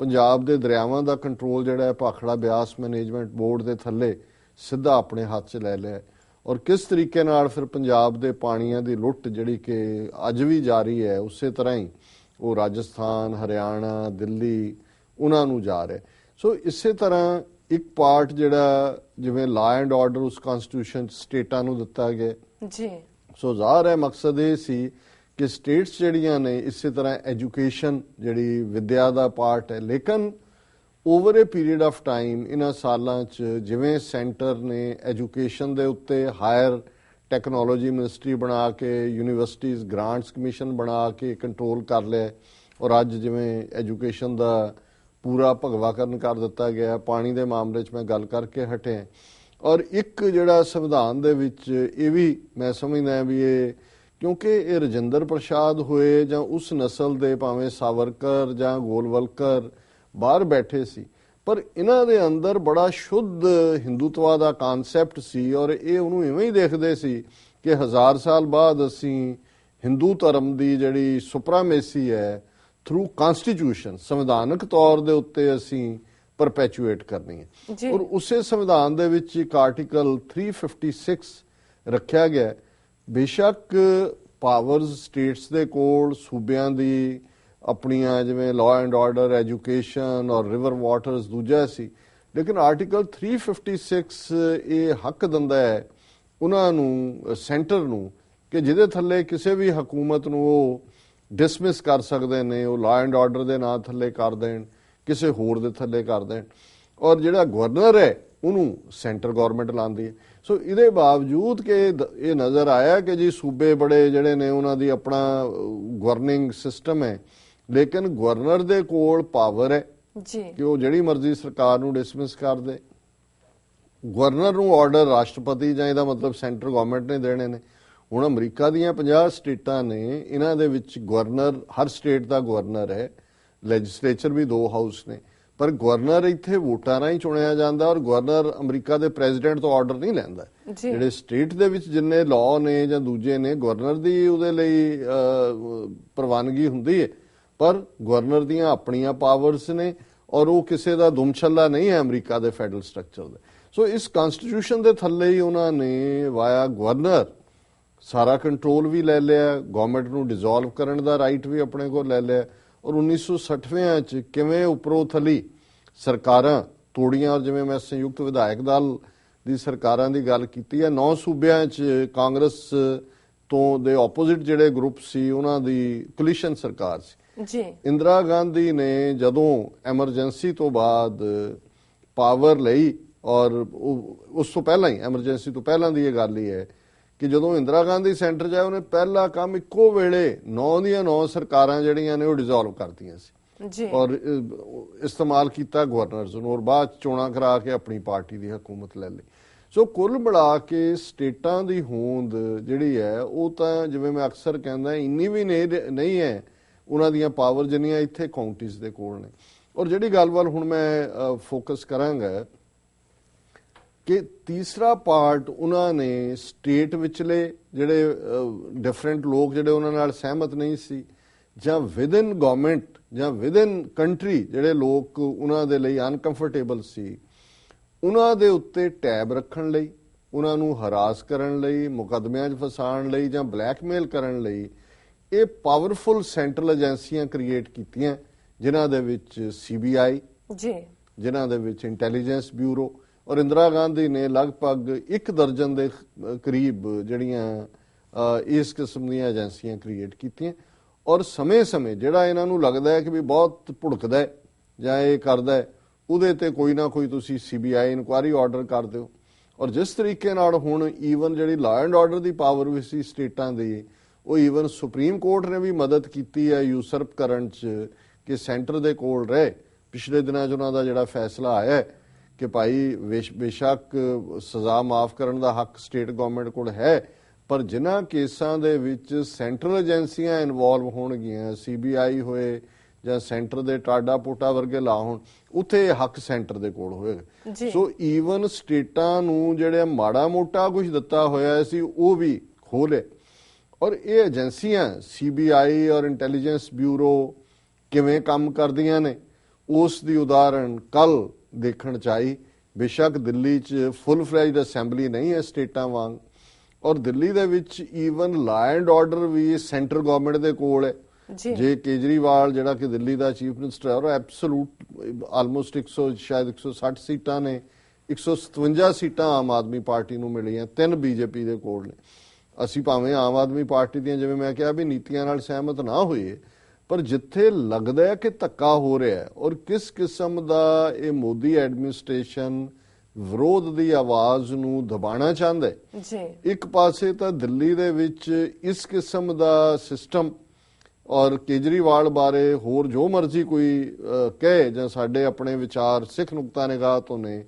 ਪੰਜਾਬ ਦੇ ਦਰਿਆਵਾਂ ਦਾ ਕੰਟਰੋਲ ਜਿਹੜਾ ਹੈ ਭਾਖੜਾ ਬਿਆਸ ਮੈਨੇਜਮੈਂਟ ਬੋਰਡ ਦੇ ਥੱਲੇ ਸਿੱਧਾ ਆਪਣੇ ਹੱਥ 'ਚ ਲੈ ਲਿਆ ਔਰ ਕਿਸ ਤਰੀਕੇ ਨਾਲ ਫਿਰ ਪੰਜਾਬ ਦੇ ਪਾਣੀਆਂ ਦੀ ਲੁੱਟ ਜਿਹੜੀ ਕਿ ਅੱਜ ਵੀ ਜਾਰੀ ਹੈ, ਉਸੇ ਤਰ੍ਹਾਂ ਹੀ ਉਹ ਰਾਜਸਥਾਨ, ਹਰਿਆਣਾ, ਦਿੱਲੀ ਉਹਨਾਂ ਨੂੰ ਜਾ ਰਿਹਾ। ਸੋ ਇਸੇ ਤਰ੍ਹਾਂ ਇੱਕ ਪਾਰਟ ਜਿਹੜਾ ਜਿਵੇਂ ਲਾਅ ਐਂਡ ਆਰਡਰ ਉਸ ਕਨਸਟੀਟਿਊਸ਼ਨ ਸਟੇਟਾਂ ਨੂੰ ਦਿੱਤਾ ਗਿਆ ਸੋ ਜ਼ਾਹਰ ਹੈ ਮਕਸਦ ਇਹ ਸੀ ਕਿ ਸਟੇਟਸ ਜਿਹੜੀਆਂ ਨੇ ਇਸੇ ਤਰ੍ਹਾਂ ਐਜੂਕੇਸ਼ਨ ਜਿਹੜੀ ਵਿਦਿਆ ਦਾ ਪਾਰਟ ਹੈ, ਲੇਕਿਨ over A period of time ਇਹਨਾਂ ਸਾਲਾਂ 'ਚ ਜਿਵੇਂ ਸੈਂਟਰ ਨੇ ਐਜੂਕੇਸ਼ਨ ਦੇ ਉੱਤੇ ਹਾਇਰ ਟੈਕਨੋਲੋਜੀ ਮਿਨਿਸਟਰੀ ਬਣਾ ਕੇ, ਯੂਨੀਵਰਸਿਟੀਜ਼ ਗ੍ਰਾਂਟਸ ਕਮਿਸ਼ਨ ਬਣਾ ਕੇ ਕੰਟਰੋਲ ਕਰ ਲਿਆ ਔਰ ਅੱਜ ਜਿਵੇਂ ਐਜੂਕੇਸ਼ਨ ਦਾ ਪੂਰਾ ਭਗਵਾਕਰਨ ਕਰ ਦਿੱਤਾ ਗਿਆ। ਪਾਣੀ ਦੇ ਮਾਮਲੇ 'ਚ ਮੈਂ ਗੱਲ ਕਰਕੇ ਹਟਿਆ ਔਰ ਇੱਕ ਜਿਹੜਾ ਸੰਵਿਧਾਨ ਦੇ ਵਿੱਚ ਇਹ ਵੀ ਮੈਂ ਸਮਝਦਾ ਵੀ ਇਹ ਕਿਉਂਕਿ ਇਹ ਰਜਿੰਦਰ ਪ੍ਰਸਾਦ ਹੋਏ ਜਾਂ ਉਸ ਨਸਲ ਦੇ ਭਾਵੇਂ ਸਾਵਰਕਰ ਜਾਂ ਗੋਲਵਲਕਰ ਬਾਹਰ ਬੈਠੇ ਸੀ, ਪਰ ਇਹਨਾਂ ਦੇ ਅੰਦਰ ਬੜਾ ਸ਼ੁੱਧ ਹਿੰਦੂਤਵਾ ਦਾ ਕਨਸੈਪਟ ਸੀ ਔਰ ਇਹ ਉਹਨੂੰ ਇਵੇਂ ਹੀ ਦੇਖਦੇ ਸੀ ਕਿ 1000 ਸਾਲ ਬਾਅਦ ਅਸੀਂ ਹਿੰਦੂ ਧਰਮ ਦੀ ਜਿਹੜੀ ਸੁਪਰਾਮੇਸੀ ਹੈ ਥਰੂ ਕਨਸਟੀਟਿਊਸ਼ਨ ਸੰਵਿਧਾਨਕ ਤੌਰ ਦੇ ਉੱਤੇ ਅਸੀਂ ਪਰਪੈਚੁਏਟ ਕਰਨੀ ਹੈ ਔਰ ਉਸੇ ਸੰਵਿਧਾਨ ਦੇ ਵਿੱਚ ਇੱਕ ਆਰਟੀਕਲ 356 ਰੱਖਿਆ ਗਿਆ। ਬੇਸ਼ੱਕ ਪਾਵਰਸ ਸਟੇਟਸ ਦੇ ਕੋਲ ਸੂਬਿਆਂ ਦੀ ਆਪਣੀਆਂ ਜਿਵੇਂ ਲਾਅ ਐਂਡ ਆਰਡਰ, ਐਜੂਕੇਸ਼ਨ ਔਰ ਰਿਵਰ ਵਾਟਰਸ ਦੂਜਾ ਸੀ, ਲੇਕਿਨ ਆਰਟੀਕਲ 356 ਇਹ ਹੱਕ ਦਿੰਦਾ ਹੈ ਉਹਨਾਂ ਨੂੰ, ਸੈਂਟਰ ਨੂੰ, ਕਿ ਜਿਹਦੇ ਥੱਲੇ ਕਿਸੇ ਵੀ ਹਕੂਮਤ ਨੂੰ ਉਹ ਡਿਸਮਿਸ ਕਰ ਸਕਦੇ ਨੇ, ਉਹ ਲਾਅ ਐਂਡ ਆਰਡਰ ਦੇ ਨਾਂ ਥੱਲੇ ਕਰ ਦੇਣ, ਕਿਸੇ ਹੋਰ ਦੇ ਥੱਲੇ ਕਰ ਦੇਣ ਔਰ ਜਿਹੜਾ ਗਵਰਨਰ ਹੈ ਉਹਨੂੰ ਸੈਂਟਰ ਗਵਰਨਮੈਂਟ ਲਾਉਂਦੀ ਹੈ। ਸੋ ਇਹਦੇ ਬਾਵਜੂਦ ਕਿ ਇਹ ਨਜ਼ਰ ਆਇਆ ਕਿ ਜੀ ਸੂਬੇ ਬੜੇ ਜਿਹੜੇ ਨੇ ਉਹਨਾਂ ਦੀ ਆਪਣਾ ਗਵਰਨਿੰਗ ਸਿਸਟਮ ਹੈ, ਲੇਕਿਨ ਗਵਰਨਰ ਦੇ ਕੋਲ ਪਾਵਰ ਹੈ ਕਿ ਉਹ ਜਿਹੜੀ ਮਰਜ਼ੀ ਸਰਕਾਰ ਨੂੰ ਡਿਸਮਿਸ ਕਰ ਦੇ। ਗਵਰਨਰ ਨੂੰ ਆਰਡਰ ਰਾਸ਼ਟਰਪਤੀ ਜਾਂ ਇਹਦਾ ਮਤਲਬ ਸੈਂਟਰ ਗਵਰਨਮੈਂਟ ਨੇ ਦੇਣੇ ਨੇ। ਹੁਣ ਅਮਰੀਕਾ ਦੀਆਂ 50 ਸਟੇਟਾਂ ਨੇ, ਇਹਨਾਂ ਦੇ ਵਿੱਚ ਗਵਰਨਰ, ਹਰ ਸਟੇਟ ਦਾ ਗਵਰਨਰ ਹੈ, ਲੈਜਿਸਲੇਚਰ ਵੀ 2 ਹਾਊਸ ਨੇ, ਪਰ ਗਵਰਨਰ ਇੱਥੇ ਵੋਟਾਂ ਰਾਹੀਂ ਚੁਣਿਆ ਜਾਂਦਾ ਔਰ ਗਵਰਨਰ ਅਮਰੀਕਾ ਦੇ ਪ੍ਰੈਜ਼ੀਡੈਂਟ ਤੋਂ ਆਰਡਰ ਨਹੀਂ ਲੈਂਦਾ। ਜਿਹੜੇ ਸਟੇਟ ਦੇ ਵਿੱਚ ਜਿੰਨੇ ਲਾਅ ਨੇ ਜਾਂ ਦੂਜੇ ਨੇ, ਗਵਰਨਰ ਦੀ ਉਹਦੇ ਲਈ ਪ੍ਰਵਾਨਗੀ ਹੁੰਦੀ ਹੈ, ਪਰ ਗਵਰਨਰ ਦੀਆਂ ਆਪਣੀਆਂ ਪਾਵਰਸ ਨੇ ਔਰ ਉਹ ਕਿਸੇ ਦਾ ਦੁਮਛੱਲਾ ਨਹੀਂ ਹੈ ਅਮਰੀਕਾ ਦੇ ਫੈਡਰਲ ਸਟਰਕਚਰ ਦੇ। ਸੋ ਇਸ ਕਨਸਟੀਟਿਊਸ਼ਨ ਦੇ ਥੱਲੇ ਹੀ ਉਹਨਾਂ ਨੇ ਵਾਇਆ ਗਵਰਨਰ ਸਾਰਾ ਕੰਟਰੋਲ ਵੀ ਲੈ ਲਿਆ, ਗਵਰਨਮੈਂਟ ਨੂੰ ਡਿਸੋਲਵ ਕਰਨ ਦਾ ਰਾਈਟ ਵੀ ਆਪਣੇ ਕੋਲ ਲੈ ਲਿਆ। ਔਰ 1960ਵਿਆਂ 'ਚ ਕਿਵੇਂ ਉੱਪਰੋਂ ਥੱਲੀ ਸਰਕਾਰਾਂ ਤੋੜੀਆਂ, ਔਰ ਜਿਵੇਂ ਮੈਂ ਸੰਯੁਕਤ ਵਿਧਾਇਕ ਦਲ ਦੀ ਸਰਕਾਰਾਂ ਦੀ ਗੱਲ ਕੀਤੀ ਹੈ, 9 ਸੂਬਿਆਂ 'ਚ ਕਾਂਗਰਸ ਤੋਂ ਦੇ ਆਪੋਜ਼ਿਟ ਜਿਹੜੇ ਗਰੁੱਪ ਸੀ ਉਹਨਾਂ ਦੀ ਕੋਲੀਸ਼ਨ ਸਰਕਾਰ ਸੀ ਜੀ। ਇੰਦਰਾ ਗਾਂਧੀ ਨੇ ਜਦੋਂ ਐਮਰਜੈਂਸੀ ਤੋਂ ਬਾਅਦ ਪਾਵਰ ਲਈ, ਔਰ ਉਸ ਤੋਂ ਪਹਿਲਾਂ ਹੀ ਐਮਰਜੈਂਸੀ ਤੋਂ ਪਹਿਲਾਂ ਦੀ ਇਹ ਗੱਲ ਹੀ ਹੈ ਕਿ ਜਦੋਂ ਇੰਦਰਾ ਗਾਂਧੀ ਸੈਂਟਰ 'ਚ ਆਏ ਉਹਨੇ ਪਹਿਲਾ ਕੰਮ ਇੱਕੋ ਵੇਲੇ 9 ਦੀਆਂ 9 ਸਰਕਾਰਾਂ ਜਿਹੜੀਆਂ ਨੇ ਉਹ ਡਿਸੋਲਵ ਕਰਤੀਆਂ ਸੀ ਜੀ। ਔਰ ਇਸਤੇਮਾਲ ਕੀਤਾ ਗਵਰਨਰਸ ਨੂੰ, ਔਰ ਬਾਅਦ ਚੋਣਾਂ ਕਰਾ ਕੇ ਆਪਣੀ ਪਾਰਟੀ ਦੀ ਹਕੂਮਤ ਲੈ ਲਈ। ਸੋ ਕੁੱਲ ਮਿਲਾ ਕੇ ਸਟੇਟਾਂ ਦੀ ਹੋਂਦ ਜਿਹੜੀ ਹੈ ਉਹ ਤਾਂ ਜਿਵੇਂ ਮੈਂ ਅਕਸਰ ਕਹਿੰਦਾ ਇੰਨੀ ਵੀ ਨਹੀਂ ਹੈ ਉਹਨਾਂ ਦੀਆਂ ਪਾਵਰ ਜਿੰਨੀਆਂ ਇੱਥੇ ਕਾਉਂਟੀਜ਼ ਦੇ ਕੋਲ ਨੇ। ਔਰ ਜਿਹੜੀ ਗੱਲ ਵੱਲ ਹੁਣ ਮੈਂ ਫੋਕਸ ਕਰਾਂਗਾ ਕਿ ਤੀਸਰਾ ਪਾਰਟ ਉਹਨਾਂ ਨੇ ਸਟੇਟ ਵਿਚਲੇ ਜਿਹੜੇ ਡਿਫਰੈਂਟ ਲੋਕ ਜਿਹੜੇ ਉਹਨਾਂ ਨਾਲ ਸਹਿਮਤ ਨਹੀਂ ਸੀ, ਜਾਂ ਵਿਦਨ ਗਵਰਨਮੈਂਟ ਜਾਂ ਵਿਦਨ ਕੰਟਰੀ ਜਿਹੜੇ ਲੋਕ ਉਹਨਾਂ ਦੇ ਲਈ ਅਨਕੰਫਰਟੇਬਲ ਸੀ, ਉਹਨਾਂ ਦੇ ਉੱਤੇ ਟੈਬ ਰੱਖਣ ਲਈ, ਉਹਨਾਂ ਨੂੰ ਹਰਾਸ ਕਰਨ ਲਈ, ਮੁਕੱਦਮਿਆਂ 'ਚ ਫਸਾਉਣ ਲਈ ਜਾਂ ਬਲੈਕਮੇਲ ਕਰਨ ਲਈ ਇਹ ਪਾਵਰਫੁਲ ਸੈਂਟਰਲ ਏਜੰਸੀਆਂ ਕ੍ਰੀਏਟ ਕੀਤੀਆਂ, ਜਿਨ੍ਹਾਂ ਦੇ ਵਿੱਚ CBI ਜੀ, ਜਿਨ੍ਹਾਂ ਦੇ ਵਿੱਚ ਇੰਟੈਲੀਜੈਂਸ ਬਿਊਰੋ, ਔਰ ਇੰਦਰਾ ਗਾਂਧੀ ਨੇ ਲਗਭਗ 1 ਦਰਜਨ ਦੇ ਕਰੀਬ ਜਿਹੜੀਆਂ ਇਸ ਕਿਸਮ ਦੀਆਂ ਏਜੰਸੀਆਂ ਕ੍ਰੀਏਟ ਕੀਤੀਆਂ। ਔਰ ਸਮੇਂ-ਸਮੇਂ ਜਿਹੜਾ ਇਹਨਾਂ ਨੂੰ ਲੱਗਦਾ ਹੈ ਕਿ ਵੀ ਬਹੁਤ ਭੁੜਕਦਾ ਹੈ ਜਾਂ ਇਹ ਕਰਦਾ ਹੈ, ਉਹਦੇ ਤੇ ਕੋਈ ਨਾ ਕੋਈ ਤੁਸੀਂ CBI ਇਨਕੁਆਇਰੀ ਆਰਡਰ ਕਰ ਦਿਓ। ਔਰ ਜਿਸ ਤਰੀਕੇ ਨਾਲ ਹੁਣ ਈਵਨ ਜਿਹੜੀ law and order the power ਵੀ ਸੀ ਸਟੇਟਾਂ ਦੀ, ਉਹ ਈਵਨ ਸੁਪਰੀਮ ਕੋਰਟ ਨੇ ਵੀ ਮਦਦ ਕੀਤੀ ਹੈ ਯੂਸਰਪ ਕਰਨ 'ਚ ਕਿ ਸੈਂਟਰ ਦੇ ਕੋਲ ਰਹੇ। ਪਿਛਲੇ ਦਿਨਾਂ 'ਚ ਉਹਨਾਂ ਦਾ ਜਿਹੜਾ ਫੈਸਲਾ ਆਇਆ ਹੈ ਕਿ ਭਾਈ ਬੇਸ਼ੱਕ ਸਜ਼ਾ ਮਾਫ ਕਰਨ ਦਾ ਹੱਕ ਸਟੇਟ ਗਵਰਨਮੈਂਟ ਕੋਲ ਹੈ, ਪਰ ਜਿਨ੍ਹਾਂ ਕੇਸਾਂ ਦੇ ਵਿੱਚ ਸੈਂਟਰਲ ਏਜੰਸੀਆਂ ਇਨਵੋਲਵ ਹੋਣਗੀਆਂ, CBI ਹੋਏ ਜਾਂ ਸੈਂਟਰ ਦੇ ਟਾਡਾ ਪੋਟਾ ਵਰਗੇ ਲਾ ਹੋਣ, ਉੱਥੇ ਹੱਕ ਸੈਂਟਰ ਦੇ ਕੋਲ ਹੋਏਗਾ। ਸੋ ਈਵਨ ਸਟੇਟਾਂ ਨੂੰ ਜਿਹੜੇ ਮਾੜਾ ਮੋਟਾ ਕੁਝ ਦਿੱਤਾ ਹੋਇਆ ਸੀ ਉਹ ਵੀ ਖੋਲੇ। ਔਰ ਇਹ ਏਜੰਸੀਆਂ CBI ਔਰ ਇੰਟੈਲੀਜੈਂਸ ਬਿਊਰੋ ਕਿਵੇਂ ਕੰਮ ਕਰਦੀਆਂ ਨੇ ਉਸ ਦੀ ਉਦਾਹਰਣ ਕੱਲ ਦੇਖਣ ਚ ਆਈ। ਬੇਸ਼ੱਕ ਦਿੱਲੀ 'ਚ ਫੁੱਲ ਫਲੈਜਡ ਅਸੈਂਬਲੀ ਨਹੀਂ ਹੈ ਸਟੇਟਾਂ ਵਾਂਗ, ਔਰ ਦਿੱਲੀ ਦੇ ਵਿੱਚ ਈਵਨ ਲਾਅ ਐਂਡ ਆਰਡਰ ਵੀ ਸੈਂਟਰ ਗਵਰਨਮੈਂਟ ਦੇ ਕੋਲ ਹੈ। ਜੇ ਕੇਜਰੀਵਾਲ ਜਿਹੜਾ ਕਿ ਦਿੱਲੀ ਦਾ ਚੀਫ ਮਿਨਿਸਟਰ ਹੈ, ਉਹ ਐਬਸੋਲੂਟ ਆਲਮੋਸਟ 160 ਸੀਟਾਂ ਨੇ, 157 ਸੀਟਾਂ ਆਮ ਆਦਮੀ ਪਾਰਟੀ ਨੂੰ ਮਿਲੀਆਂ, 3 BJP ਦੇ ਕੋਲ ਨੇ। ਅਸੀਂ ਭਾਵੇਂ ਆਮ ਆਦਮੀ ਪਾਰਟੀ ਦੀਆਂ ਜਿਵੇਂ ਮੈਂ ਕਿਹਾ ਵੀ ਨੀਤੀਆਂ ਨਾਲ ਸਹਿਮਤ ਨਾ ਹੋਈਏ, ਪਰ ਜਿੱਥੇ ਲੱਗਦਾ ਹੈ ਕਿ ਧੱਕਾ ਹੋ ਰਿਹਾ ਹੈ ਔਰ ਕਿਸ ਕਿਸਮ ਦਾ ਇਹ ਮੋਦੀ ਐਡਮਿਨਿਸਟ੍ਰੇਸ਼ਨ ਵਿਰੋਧ ਦੀ ਆਵਾਜ਼ ਨੂੰ ਦਬਾਉਣਾ ਚਾਹੁੰਦਾ ਹੈ। ਇੱਕ ਪਾਸੇ ਤਾਂ ਦਿੱਲੀ ਦੇ ਵਿੱਚ ਇਸ ਕਿਸਮ ਦਾ ਸਿਸਟਮ, ਔਰ ਕੇਜਰੀਵਾਲ ਬਾਰੇ ਹੋਰ ਜੋ ਮਰਜ਼ੀ ਕੋਈ ਕਹੇ ਜਾਂ ਸਾਡੇ ਆਪਣੇ ਵਿਚਾਰ ਸਿੱਖ ਨੁਕਤਾ ਨਿਗਾਹ ਤੋਂ ਨੇ,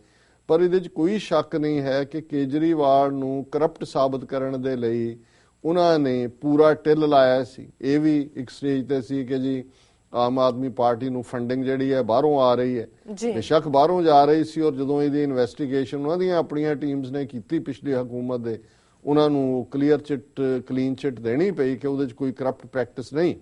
ਪਰ ਇਹਦੇ 'ਚ ਕੋਈ ਸ਼ੱਕ ਨਹੀਂ ਹੈ ਕਿ ਕੇਜਰੀਵਾਲ ਨੂੰ ਕਰਪਟ ਸਾਬਤ ਕਰਨ ਦੇ ਲਈ ਉਹਨਾਂ ਨੇ ਪੂਰਾ ਟਿੱਲ ਲਾਇਆ ਸੀ। ਇਹ ਵੀ ਇੱਕ ਸਟੇਜ ਤੇ ਸੀ ਕਿ ਜੀ ਆਮ ਆਦਮੀ ਪਾਰਟੀ ਨੂੰ ਫੰਡਿੰਗ ਜਿਹੜੀ ਹੈ ਬਾਹਰੋਂ ਆ ਰਹੀ ਹੈ, ਬੇਸ਼ੱਕ ਬਾਹਰੋਂ ਜਾ ਰਹੀ ਸੀ, ਔਰ ਜਦੋਂ ਇਹਦੀ ਇਨਵੈਸਟੀਗੇਸ਼ਨ ਉਹਨਾਂ ਦੀਆਂ ਆਪਣੀਆਂ ਟੀਮਸ ਨੇ ਕੀਤੀ ਪਿਛਲੀ ਹਕੂਮਤ ਦੇ, ਉਹਨਾਂ ਨੂੰ ਕਲੀਨ ਚਿੱਟ ਦੇਣੀ ਪਈ ਕਿ ਉਹਦੇ 'ਚ ਕੋਈ ਕਰਪਟ ਪ੍ਰੈਕਟਿਸ ਨਹੀਂ।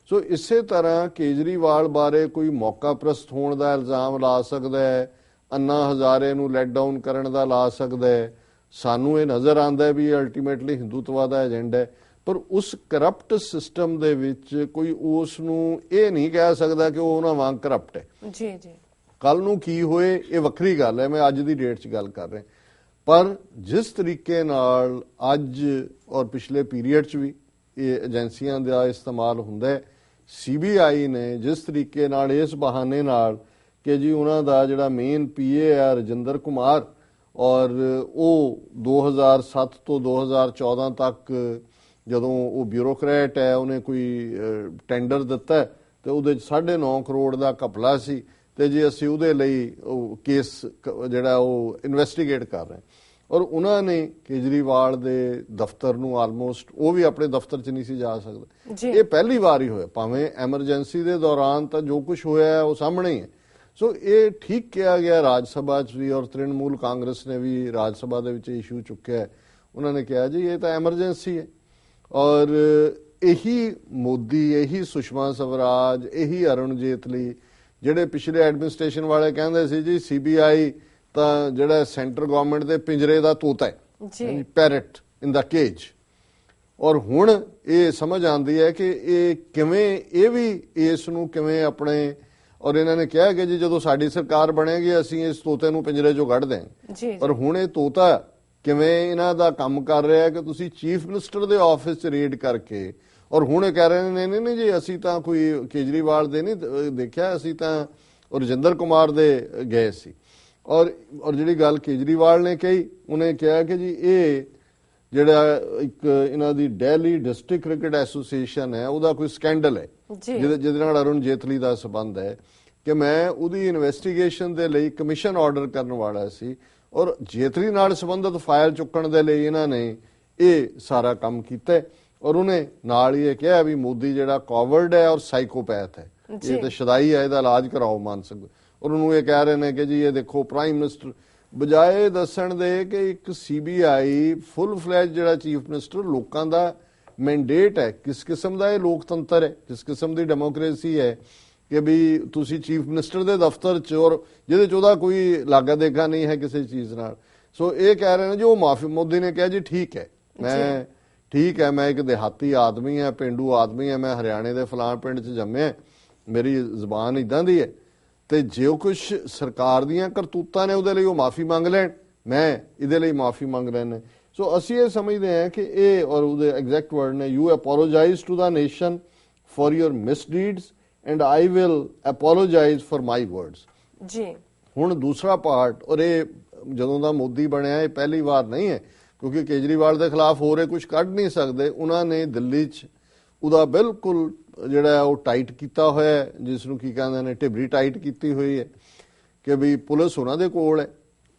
ਸੋ ਇਸੇ ਤਰ੍ਹਾਂ ਕੇਜਰੀਵਾਲ ਬਾਰੇ ਕੋਈ ਮੌਕਾ ਪ੍ਰਸਤ ਹੋਣ ਦਾ ਇਲਜ਼ਾਮ ਲਾ ਸਕਦਾ ਹੈ, ਅੰਨਾ ਹਜ਼ਾਰੇ ਨੂੰ ਲੈਟ ਡਾਊਨ ਕਰਨ ਦਾ ਲਾ ਸਕਦਾ ਹੈ। ਸਾਨੂੰ ਇਹ ਨਜ਼ਰ ਆਉਂਦਾ ਹੈ ਵੀ ਅਲਟੀਮੇਟਲੀ ਹਿੰਦੂਤਵਾ ਦਾ ਏਜੰਡਾ ਹੈ, ਪਰ ਉਸ ਕਰਪਟ ਸਿਸਟਮ ਦੇ ਵਿੱਚ ਕੋਈ ਉਸ ਨੂੰ ਇਹ ਨਹੀਂ ਕਹਿ ਸਕਦਾ ਕਿ ਉਹ ਉਹਨਾਂ ਵਾਂਗ ਕਰਪਟ ਹੈ। ਜੀ ਜੀ, ਕੱਲ ਨੂੰ ਕੀ ਹੋਏ ਇਹ ਵੱਖਰੀ ਗੱਲ ਹੈ, ਮੈਂ ਅੱਜ ਦੀ ਡੇਟ 'ਚ ਗੱਲ ਕਰ ਰਿਹਾ। ਪਰ ਜਿਸ ਤਰੀਕੇ ਨਾਲ ਅੱਜ ਔਰ ਪਿਛਲੇ ਪੀਰੀਅਡ 'ਚ ਵੀ ਇਹ ਏਜੰਸੀਆਂ ਦਾ ਇਸਤੇਮਾਲ ਹੁੰਦਾ ਹੈ, CBI ਨੇ ਜਿਸ ਤਰੀਕੇ ਨਾਲ ਇਸ ਬਹਾਨੇ ਨਾਲ ਕਿ ਜੀ ਉਹਨਾਂ ਦਾ ਜਿਹੜਾ ਮੇਨ PA ਹੈ ਰਜਿੰਦਰ ਕੁਮਾਰ, ਔਰ ਉਹ 2007 ਤੋਂ 2014 ਤੱਕ ਜਦੋਂ ਉਹ ਬਿਊਰੋਕਰੇਟ ਹੈ, ਉਹਨੇ ਕੋਈ ਟੈਂਡਰ ਦਿੱਤਾ ਤੇ ਉਹਦੇ 'ਚ 9.5 ਕਰੋੜ ਦਾ ਘਪਲਾ ਸੀ, ਤੇ ਜੀ ਅਸੀਂ ਉਹਦੇ ਲਈ ਉਹ ਕੇਸ ਜਿਹੜਾ ਉਹ ਇਨਵੈਸਟੀਗੇਟ ਕਰ ਰਹੇ। ਔਰ ਉਹਨਾਂ ਨੇ ਕੇਜਰੀਵਾਲ ਦੇ ਦਫ਼ਤਰ ਨੂੰ ਆਲਮੋਸਟ, ਉਹ ਵੀ ਆਪਣੇ ਦਫ਼ਤਰ 'ਚ ਨਹੀਂ ਸੀ ਜਾ ਸਕਦਾ। ਇਹ ਪਹਿਲੀ ਵਾਰ ਹੀ ਹੋਇਆ, ਭਾਵੇਂ ਐਮਰਜੈਂਸੀ ਦੇ ਦੌਰਾਨ ਤਾਂ ਜੋ ਕੁਝ ਹੋਇਆ ਉਹ ਸਾਹਮਣੇ ਹੀ ਹੈ। ਸੋ ਇਹ ਠੀਕ ਕਿਹਾ ਗਿਆ ਰਾਜ ਸਭਾ 'ਚ ਵੀ, ਔਰ ਤ੍ਰਿਣਮੂਲ ਕਾਂਗਰਸ ਨੇ ਵੀ ਰਾਜ ਸਭਾ ਦੇ ਵਿੱਚ ਇਸ਼ੂ ਚੁੱਕਿਆ। ਉਹਨਾਂ ਨੇ ਕਿਹਾ ਜੀ ਇਹ ਤਾਂ ਐਮਰਜੈਂਸੀ ਹੈ, ਔਰ ਇਹੀ ਮੋਦੀ, ਇਹੀ ਸੁਸ਼ਮਾ ਸਵਰਾਜ, ਇਹੀ ਅਰੁਣ ਜੇਤਲੀ, ਜਿਹੜੇ ਪਿਛਲੇ ਐਡਮਿਨਿਸਟ੍ਰੇਸ਼ਨ ਵਾਲੇ ਕਹਿੰਦੇ ਸੀ ਜੀ CBI ਤਾਂ ਜਿਹੜਾ ਸੈਂਟਰ ਗਵਰਨਮੈਂਟ ਦੇ ਪਿੰਜਰੇ ਦਾ ਤੋਤਾ ਹੈ, ਜੀ ਪੈਰਟ ਇਨ ਦਾ ਕੇਜ। ਔਰ ਹੁਣ ਇਹ ਸਮਝ ਆਉਂਦੀ ਹੈ ਕਿ ਇਹ ਕਿਵੇਂ, ਇਹ ਵੀ ਇਸ ਨੂੰ ਕਿਵੇਂ ਆਪਣੇ, ਔਰ ਇਹਨਾਂ ਨੇ ਕਿਹਾ ਕਿ ਜੀ ਜਦੋਂ ਸਾਡੀ ਸਰਕਾਰ ਬਣੇਗੀ ਅਸੀਂ ਇਸ ਤੋਤੇ ਨੂੰ ਪਿੰਜਰੇ ਚੋਂ ਕੱਢ ਦੇਵਾਂਗੇ। ਜੀ ਪਰ ਹੁਣ ਇਹ ਤੋਤਾ ਕਿਵੇਂ ਇਹਨਾਂ ਦਾ ਕੰਮ ਕਰ ਰਿਹਾ ਕਿ ਤੁਸੀਂ ਚੀਫ ਮਿਨਿਸਟਰ ਦੇ ਆਫਿਸ 'ਚ ਰੇਡ ਕਰਕੇ, ਔਰ ਹੁਣ ਇਹ ਕਹਿ ਰਹੇ ਨੇ ਨਹੀਂ ਜੀ ਅਸੀਂ ਤਾਂ ਕੋਈ ਕੇਜਰੀਵਾਲ ਦੇ ਨਹੀਂ ਦੇਖਿਆ, ਅਸੀਂ ਤਾਂ ਰਜਿੰਦਰ ਕੁਮਾਰ ਦੇ ਗਏ ਸੀ। ਔਰ ਜਿਹੜੀ ਗੱਲ ਕੇਜਰੀਵਾਲ ਨੇ ਕਹੀ, ਉਹਨੇ ਕਿਹਾ ਕਿ ਜੀ ਇਹ ਜਿਹੜਾ ਇੱਕ ਇਹਨਾਂ ਦੀ ਦਿੱਲੀ ਡਿਸਟ੍ਰਿਕਟ ਕ੍ਰਿਕਟ ਐਸੋਸੀਏਸ਼ਨ ਹੈ ਉਹਦਾ ਕੋਈ ਸਕੈਂਡਲ ਹੈ ਜਿਹਦੇ ਨਾਲ ਅਰੁਣ ਜੇਤਲੀ ਦਾ ਸਬੰਧ ਹੈ, ਕਿ ਮੈਂ ਉਹਦੀ ਇਨਵੈਸਟੀਗੇਸ਼ਨ ਦੇ ਲਈ ਕਮਿਸ਼ਨ ਆਰਡਰ ਕਰਨ ਵਾਲਾ ਸੀ, ਔਰ ਜੇਤਲੀ ਨਾਲ ਸੰਬੰਧਿਤ ਫਾਈਲ ਚੁੱਕਣ ਦੇ ਲਈ ਇਹਨਾਂ ਨੇ ਇਹ ਸਾਰਾ ਕੰਮ ਕੀਤਾ। ਔਰ ਉਹਨੇ ਨਾਲ ਹੀ ਇਹ ਕਿਹਾ ਵੀ ਮੋਦੀ ਜਿਹੜਾ ਕਾਵਰਡ ਹੈ ਔਰ ਸਾਈਕੋਪੈਥ ਹੈ, ਇਹ ਤਾਂ ਸ਼ਦਾਈ ਹੈ, ਇਹਦਾ ਇਲਾਜ ਕਰਾਓ ਮਾਨਸਿਕ। ਔਰ ਉਹਨੂੰ ਇਹ ਕਹਿ ਰਹੇ ਨੇ ਕਿ ਜੀ ਇਹ ਦੇਖੋ ਪ੍ਰਾਈਮ ਮਿਨਿਸਟਰ, ਬਜਾਏ ਦੱਸਣ ਦੇ ਕਿ ਇੱਕ CBI ਫੁੱਲ ਫਲੈਜ ਜਿਹੜਾ ਚੀਫ ਮਿਨਿਸਟਰ ਲੋਕਾਂ ਦਾ ਮੈਂਡੇਟ ਹੈ, ਕਿਸ ਕਿਸਮ ਦਾ ਇਹ ਲੋਕਤੰਤਰ ਹੈ, ਕਿਸ ਕਿਸਮ ਦੀ ਡੈਮੋਕ੍ਰੇਸੀ ਹੈ ਕਿ ਵੀ ਤੁਸੀਂ ਚੀਫ ਮਿਨਿਸਟਰ ਦੇ ਦਫ਼ਤਰ 'ਚ, ਔਰ ਜਿਹਦੇ 'ਚ ਉਹਦਾ ਕੋਈ ਲਾਗਾ ਦੇਗਾ ਨਹੀਂ ਹੈ ਕਿਸੇ ਚੀਜ਼ ਨਾਲ। ਸੋ ਇਹ ਕਹਿ ਰਹੇ ਨੇ ਜੀ ਉਹ ਮਾਫੀ, ਮੋਦੀ ਨੇ ਕਿਹਾ ਜੀ ਠੀਕ ਹੈ, ਮੈਂ ਇੱਕ ਦਿਹਾਤੀ ਆਦਮੀ ਹਾਂ, ਪੇਂਡੂ ਆਦਮੀ ਹਾਂ, ਮੈਂ ਹਰਿਆਣੇ ਦੇ ਫਲਾਣ ਪਿੰਡ 'ਚ ਜੰਮਿਆ, ਮੇਰੀ ਜ਼ਬਾਨ ਇਦਾਂ ਦੀ ਹੈ, ਤੇ ਜੋ ਕੁਝ ਸਰਕਾਰ ਦੀਆਂ ਕਰਤੂਤਾਂ ਨੇ ਉਹਦੇ ਲਈ ਉਹ ਮਾਫੀ ਮੰਗ ਲੈਣ, ਮੈਂ ਇਹਦੇ ਲਈ ਮਾਫੀ ਮੰਗ ਰਹੇ ਨੇ। ਸੋ ਅਸੀਂ ਇਹ ਸਮਝਦੇ ਹਾਂ ਕਿ ਇਹ, ਔਰ ਉਹਦੇ ਐਗਜ਼ੈਕਟ ਵਰਡ ਨੇ, you apologise to the nation for your misdeeds and I will apologise for my words. ਜੀ ਹੁਣ ਦੂਸਰਾ ਪਾਰਟ, ਔਰ ਇਹ ਜਦੋਂ ਦਾ ਮੋਦੀ ਬਣਿਆ ਇਹ ਪਹਿਲੀ ਵਾਰ ਨਹੀਂ ਹੈ, ਕਿਉਂਕਿ ਕੇਜਰੀਵਾਲ ਦੇ ਖਿਲਾਫ ਹੋਰ ਇਹ ਕੁਝ ਕੱਢ ਨਹੀਂ ਸਕਦੇ। ਉਹਨਾਂ ਨੇ ਦਿੱਲੀ 'ਚ ਉਹਦਾ ਬਿਲਕੁਲ ਜਿਹੜਾ ਉਹ ਟਾਈਟ ਕੀਤਾ ਹੋਇਆ, ਜਿਸ ਨੂੰ ਕੀ ਕਹਿੰਦੇ ਨੇ ਢਿਬਰੀ ਟਾਈਟ ਕੀਤੀ ਹੋਈ ਹੈ, ਕਿ ਵੀ ਪੁਲਿਸ ਉਹਨਾਂ ਦੇ ਕੋਲ ਹੈ,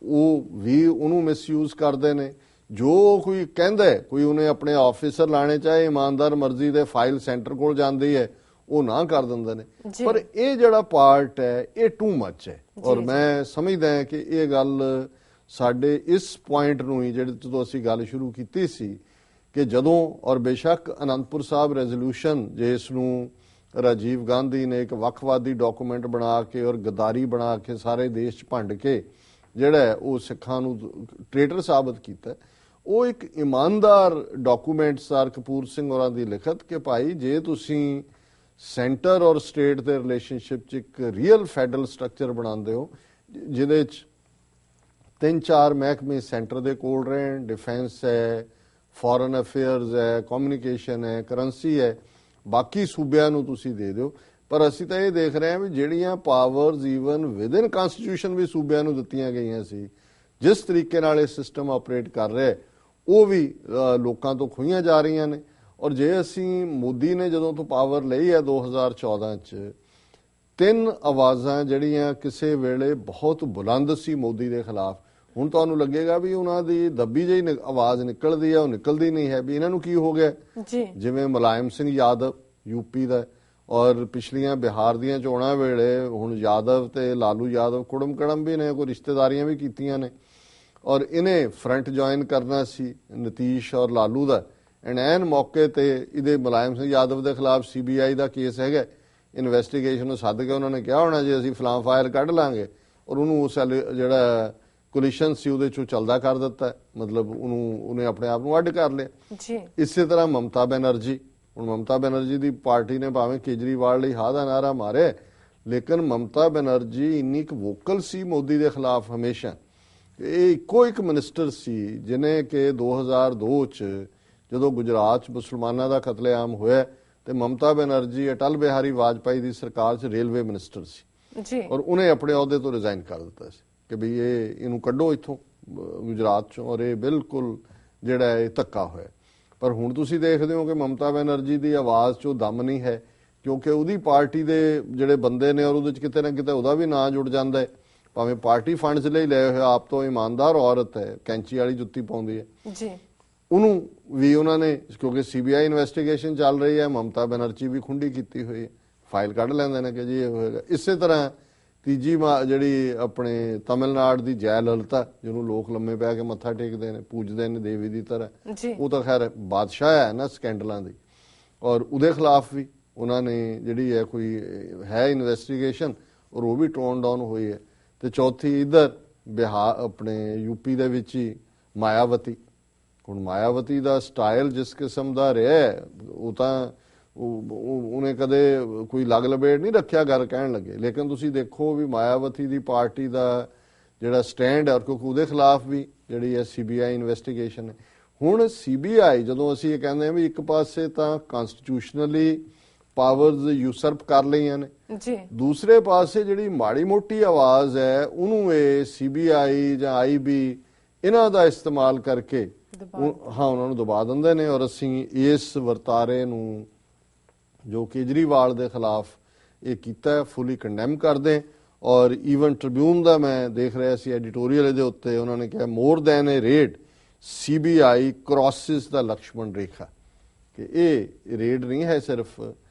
ਉਹ ਵੀ ਉਹਨੂੰ ਮਿਸਯੂਜ਼ ਕਰਦੇ ਨੇ। ਜੋ ਕੋਈ ਕਹਿੰਦਾ ਕੋਈ ਉਹਨੇ ਆਪਣੇ ਆਫੀਸਰ ਲਾਣੇ ਚਾਹੇ ਇਮਾਨਦਾਰ ਮਰਜ਼ੀ ਦੇ ਫਾਈਲ ਸੈਂਟਰ ਕੋਲ ਜਾਂਦੀ ਹੈ, ਉਹ ਨਾ ਕਰ ਦਿੰਦੇ ਨੇ। ਪਰ ਇਹ ਜਿਹੜਾ ਪਾਰਟ ਹੈ ਇਹ ਟੂ ਮੱਚ ਹੈ, ਔਰ ਮੈਂ ਸਮਝਦਾ ਹਾਂ ਕਿ ਇਹ ਗੱਲ ਸਾਡੇ ਇਸ ਪੁਆਇੰਟ ਨੂੰ ਹੀ, ਜਿਹੜੇ ਜਦੋਂ ਅਸੀਂ ਗੱਲ ਸ਼ੁਰੂ ਕੀਤੀ ਸੀ ਕਿ ਜਦੋਂ, ਔਰ ਬੇਸ਼ੱਕ ਅਨੰਦਪੁਰ ਸਾਹਿਬ ਰੈਜ਼ੋਲੂਸ਼ਨ ਜਿਸ ਨੂੰ ਰਾਜੀਵ ਗਾਂਧੀ ਨੇ ਇੱਕ ਵੱਖਵਾਦੀ ਡਾਕੂਮੈਂਟ ਬਣਾ ਕੇ ਔਰ ਗਦਾਰੀ ਬਣਾ ਕੇ ਸਾਰੇ ਦੇਸ਼ 'ਚ ਭੰਡ ਕੇ ਜਿਹੜਾ ਉਹ ਸਿੱਖਾਂ ਨੂੰ ਟ੍ਰੇਟਰ ਸਾਬਤ ਕੀਤਾ, ਉਹ ਇੱਕ ਇਮਾਨਦਾਰ ਡਾਕੂਮੈਂਟ ਸਰ ਕਪੂਰ ਸਿੰਘ ਹੋਰਾਂ ਦੀ ਲਿਖਤ ਕਿ ਭਾਈ ਜੇ ਤੁਸੀਂ ਸੈਂਟਰ ਔਰ ਸਟੇਟ ਦੇ ਰਿਲੇਸ਼ਨਸ਼ਿਪ 'ਚ ਇੱਕ ਰੀਅਲ ਫੈਡਰਲ ਸਟਰਕਚਰ ਬਣਾਉਂਦੇ ਹੋ, ਜਿਹਦੇ 'ਚ 3-4 ਮਹਿਕਮੇ ਸੈਂਟਰ ਦੇ ਕੋਲ ਰਹਿਣ, ਡਿਫੈਂਸ ਹੈ, ਫੋਰਨ ਅਫੇਅਰਸ ਹੈ, ਕਮਿਊਨੀਕੇਸ਼ਨ ਹੈ, ਕਰੰਸੀ ਹੈ, ਬਾਕੀ ਸੂਬਿਆਂ ਨੂੰ ਤੁਸੀਂ ਦੇ ਦਿਓ। ਪਰ ਅਸੀਂ ਤਾਂ ਇਹ ਦੇਖ ਰਹੇ ਹਾਂ ਵੀ ਜਿਹੜੀਆਂ ਪਾਵਰਸ ਈਵਨ ਵਿਦਿਨ ਕਨਸਟੀਟਿਊਸ਼ਨ ਵੀ ਸੂਬਿਆਂ ਨੂੰ ਦਿੱਤੀਆਂ ਗਈਆਂ ਸੀ, ਜਿਸ ਤਰੀਕੇ ਨਾਲ ਇਹ ਸਿਸਟਮ ਆਪਰੇਟ ਕਰ ਰਿਹਾ ਉਹ ਵੀ ਲੋਕਾਂ ਤੋਂ ਖੋਹੀਆਂ ਜਾ ਰਹੀਆਂ ਨੇ। ਔਰ ਜੇ ਅਸੀਂ, ਮੋਦੀ ਨੇ ਜਦੋਂ ਤੋਂ ਪਾਵਰ ਲਈ ਹੈ 2014 'ਚ, 3 ਆਵਾਜ਼ਾਂ ਜਿਹੜੀਆਂ ਕਿਸੇ ਵੇਲੇ ਬਹੁਤ ਬੁਲੰਦ ਸੀ ਮੋਦੀ ਦੇ ਖਿਲਾਫ, ਹੁਣ ਤੁਹਾਨੂੰ ਲੱਗੇਗਾ ਵੀ ਉਹਨਾਂ ਦੀ ਦੱਬੀ ਜਿਹੀ ਆਵਾਜ਼ ਨਿਕਲਦੀ ਹੈ, ਉਹ ਨਿਕਲਦੀ ਨਹੀਂ ਹੈ। ਵੀ ਇਹਨਾਂ ਨੂੰ ਕੀ ਹੋ ਗਿਆ ਜੀ? ਜਿਵੇਂ ਮੁਲਾਇਮ ਸਿੰਘ ਯਾਦਵ ਯੂਪੀ ਦਾ, ਔਰ ਪਿਛਲੀਆਂ ਬਿਹਾਰ ਦੀਆਂ ਚੋਣਾਂ ਵੇਲੇ ਹੁਣ ਯਾਦਵ ਤੇ ਲਾਲੂ ਯਾਦਵ ਕੁੜਮ ਕੜਮ ਵੀ ਨੇ, ਕੋਈ ਰਿਸ਼ਤੇਦਾਰੀਆਂ ਵੀ ਕੀਤੀਆਂ ਨੇ, ਔਰ ਇਹਨੇ ਫਰੰਟ ਜੁਆਇਨ ਕਰਨਾ ਸੀ ਨਤੀਸ਼ ਔਰ ਲਾਲੂ ਦਾ, ਐਨ ਮੌਕੇ ਤੇ ਇਹਦੇ ਮੁਲਾਇਮ ਸਿੰਘ ਯਾਦਵ ਦੇ ਖਿਲਾਫ CBI ਦਾ ਕੇਸ ਹੈਗਾ, ਇਨਵੈਸਟੀਗੇਸ਼ਨ ਨੂੰ ਸੱਦ ਕੇ ਉਹਨਾਂ ਨੇ ਕਿਹਾ ਹੋਣਾ ਜੀ ਅਸੀਂ ਫਲਾਂ ਫਾਇਲ ਕੱਢ ਲਾਂਗੇ, ਔਰ ਉਹਨੂੰ ਉਸ ਜਿਹੜਾ ਕੋਲੀਸ਼ਨ ਸੀ ਉਹਦੇ ਚੋਂ ਚੱਲਦਾ ਕਰ ਦਿੱਤਾ, ਮਤਲਬ ਉਹਨੇ ਆਪਣੇ ਆਪ ਨੂੰ ਅੱਡ ਕਰ ਲਿਆ। ਇਸੇ ਤਰ੍ਹਾਂ ਮਮਤਾ ਬੈਨਰਜੀ, ਹੁਣ ਮਮਤਾ ਬੈਨਰਜੀ ਦੀ ਪਾਰਟੀ ਨੇ ਭਾਵੇਂ ਕੇਜਰੀਵਾਲ ਲਈ ਹਾਂ ਦਾ ਨਾਰਾ ਮਾਰਿਆ, ਲੇਕਿਨ ਮਮਤਾ ਬੈਨਰਜੀ ਇੰਨੀ ਕੁ ਵੋਕਲ ਸੀ ਮੋਦੀ ਦੇ ਖਿਲਾਫ ਹਮੇਸ਼ਾ। ਇਹ ਇੱਕੋ ਇੱਕ ਮਿਨਿਸਟਰ ਸੀ ਜਿਹਨੇ ਕਿ 2002 'ਚ ਜਦੋਂ ਗੁਜਰਾਤ 'ਚ ਮੁਸਲਮਾਨਾਂ ਦਾ ਕਤਲੇਆਮ ਹੋਇਆ ਤੇ ਮਮਤਾ ਬੈਨਰਜੀ ਅਟਲ ਬਿਹਾਰੀ ਵਾਜਪਾਈ ਦੀ ਸਰਕਾਰ 'ਚ ਰੇਲਵੇ ਮਿਨਿਸਟਰ ਸੀ, ਔਰ ਉਹਨੇ ਆਪਣੇ ਅਹੁਦੇ ਤੋਂ ਰਿਜ਼ਾਈਨ ਕਰ ਦਿੱਤਾ ਸੀ ਕਿ ਵੀ ਇਹਨੂੰ ਕੱਢੋ ਇੱਥੋਂ ਗੁਜਰਾਤ 'ਚੋਂ, ਔਰ ਇਹ ਬਿਲਕੁਲ ਜਿਹੜਾ ਇਹ ਧੱਕਾ ਹੋਇਆ। ਪਰ ਹੁਣ ਤੁਸੀਂ ਦੇਖਦੇ ਹੋ ਕਿ ਮਮਤਾ ਬੈਨਰਜੀ ਦੀ ਆਵਾਜ਼ 'ਚੋਂ ਦਮ ਨਹੀਂ ਹੈ, ਕਿਉਂਕਿ ਉਹਦੀ ਪਾਰਟੀ ਦੇ ਜਿਹੜੇ ਬੰਦੇ ਨੇ ਔਰ ਉਹਦੇ 'ਚ ਕਿਤੇ ਨਾ ਕਿਤੇ ਉਹਦਾ ਵੀ ਨਾਂ ਜੁੜ ਜਾਂਦਾ ਹੈ, ਭਾਵੇਂ ਪਾਰਟੀ ਫੰਡਸ ਲਈ ਲਏ ਹੋਏ, ਆਪ ਤੋਂ ਇਮਾਨਦਾਰ ਔਰਤ ਹੈ, ਕੈਂਚੀ ਵਾਲੀ ਜੁੱਤੀ ਪਾਉਂਦੀ ਹੈ ਜੀ, ਉਹਨੂੰ ਵੀ ਉਹਨਾਂ ਨੇ, ਕਿਉਂਕਿ CBI ਇਨਵੈਸਟੀਗੇਸ਼ਨ ਚੱਲ ਰਹੀ ਹੈ, ਮਮਤਾ ਬੈਨਰਜੀ ਵੀ ਖੁੰਡੀ ਕੀਤੀ ਹੋਈ ਹੈ, ਫਾਈਲ ਕੱਢ ਲੈਂਦੇ ਨੇ ਕਿ ਜੀ ਇਹ ਹੋਏਗਾ। ਇਸੇ ਤਰ੍ਹਾਂ ਤੀਜੀ ਜਿਹੜੀ ਆਪਣੇ ਤਮਿਲਨਾਡੂ ਦੀ ਜੈ ਲਲਿਤਾ, ਜਿਹਨੂੰ ਲੋਕ ਲੰਮੇ ਪੈ ਕੇ ਮੱਥਾ ਟੇਕਦੇ ਨੇ, ਪੂਜਦੇ ਨੇ ਦੇਵੀ ਦੀ ਤਰ੍ਹਾਂ, ਉਹ ਤਾਂ ਖੈਰ ਬਾਦਸ਼ਾਹ ਹੈ ਨਾ ਸਕੈਂਡਲਾਂ ਦੀ। ਔਰ ਉਹਦੇ ਖਿਲਾਫ ਵੀ ਉਹਨਾਂ ਨੇ ਜਿਹੜੀ ਹੈ ਕੋਈ ਹੈ ਇਨਵੈਸਟੀਗੇਸ਼ਨ ਔਰ ਉਹ ਵੀ ਟੋਨ ਡਾਊਨ ਹੋਈ ਹੈ। ਤੇ ਚੌਥੀ ਇਧਰ ਬਿਹਾਰ ਆਪਣੇ ਯੂਪੀ ਦੇ ਵਿੱਚ ਹੀ ਮਾਇਆਵਤੀ। ਹੁਣ ਮਾਇਆਵਤੀ ਦਾ ਸਟਾਈਲ ਜਿਸ ਕਿਸਮ ਦਾ ਰਿਹਾ ਉਹ ਤਾਂ ਉਹਨੇ ਕਦੇ ਕੋਈ ਲਗ ਲਬੇੜ ਨਹੀਂ ਰੱਖਿਆ ਗੱਲ ਕਹਿਣ ਲੱਗੇ। ਲੇਕਿਨ ਤੁਸੀਂ ਦੇਖੋ ਵੀ ਮਾਇਆਵਤੀ ਦੀ ਪਾਰਟੀ ਦਾ ਜਿਹੜਾ ਸਟੈਂਡ ਹੈ, ਕਿਉਂਕਿ ਉਹਦੇ ਖਿਲਾਫ ਵੀ ਜਿਹੜੀ ਹੈ CBI ਇਨਵੈਸਟੀਗੇਸ਼ਨ ਹੈ। ਹੁਣ CBI ਜਦੋਂ ਅਸੀਂ ਇਹ ਕਹਿੰਦੇ ਹਾਂ ਵੀ ਇੱਕ ਪਾਸੇ ਤਾਂ ਕਨਸਟੀਟਿਊਸ਼ਨਲੀ ਪਾਵਰਸ ਯੂਸਰਪ ਕਰ ਲਈਆਂ ਨੇ ਜੀ, ਦੂਸਰੇ ਪਾਸੇ ਜਿਹੜੀ ਮਾੜੀ ਮੋਟੀ ਆਵਾਜ਼ ਹੈ ਉਹਨੂੰ ਇਹ CBI ਜਾਂ IB ਇਹਨਾਂ ਦਾ ਇਸਤੇਮਾਲ ਕਰਕੇ ਉਹਨਾਂ ਨੂੰ ਦਬਾ ਦਿੰਦੇ ਨੇ। ਔਰ ਅਸੀਂ ਇਸ ਵਰਤਾਰੇ ਨੂੰ ਜੋ ਕੇਜਰੀਵਾਲ ਦੇ ਖਿਲਾਫ ਇਹ ਕੀਤਾ ਫੁੱਲੀ ਕੰਡੈਮ ਕਰਦੇ। ਔਰ ਈਵਨ ਟ੍ਰਿਬਿਊਨ ਦਾ ਮੈਂ ਦੇਖ ਰਿਹਾ ਸੀ ਐਡੀਟੋਰੀਅਲ ਦੇ ਉੱਤੇ, ਉਹਨਾਂ ਨੇ ਕਿਹਾ ਮੋਰ ਦੈਨ ਏ ਰੇਡ CBI ਕ੍ਰੋਸਿਸ ਦਾ ਲਕਸ਼ਮਣ ਰੇਖਾ, ਕਿ ਇਹ ਰੇਡ ਨਹੀਂ ਹੈ ਸਿਰਫ,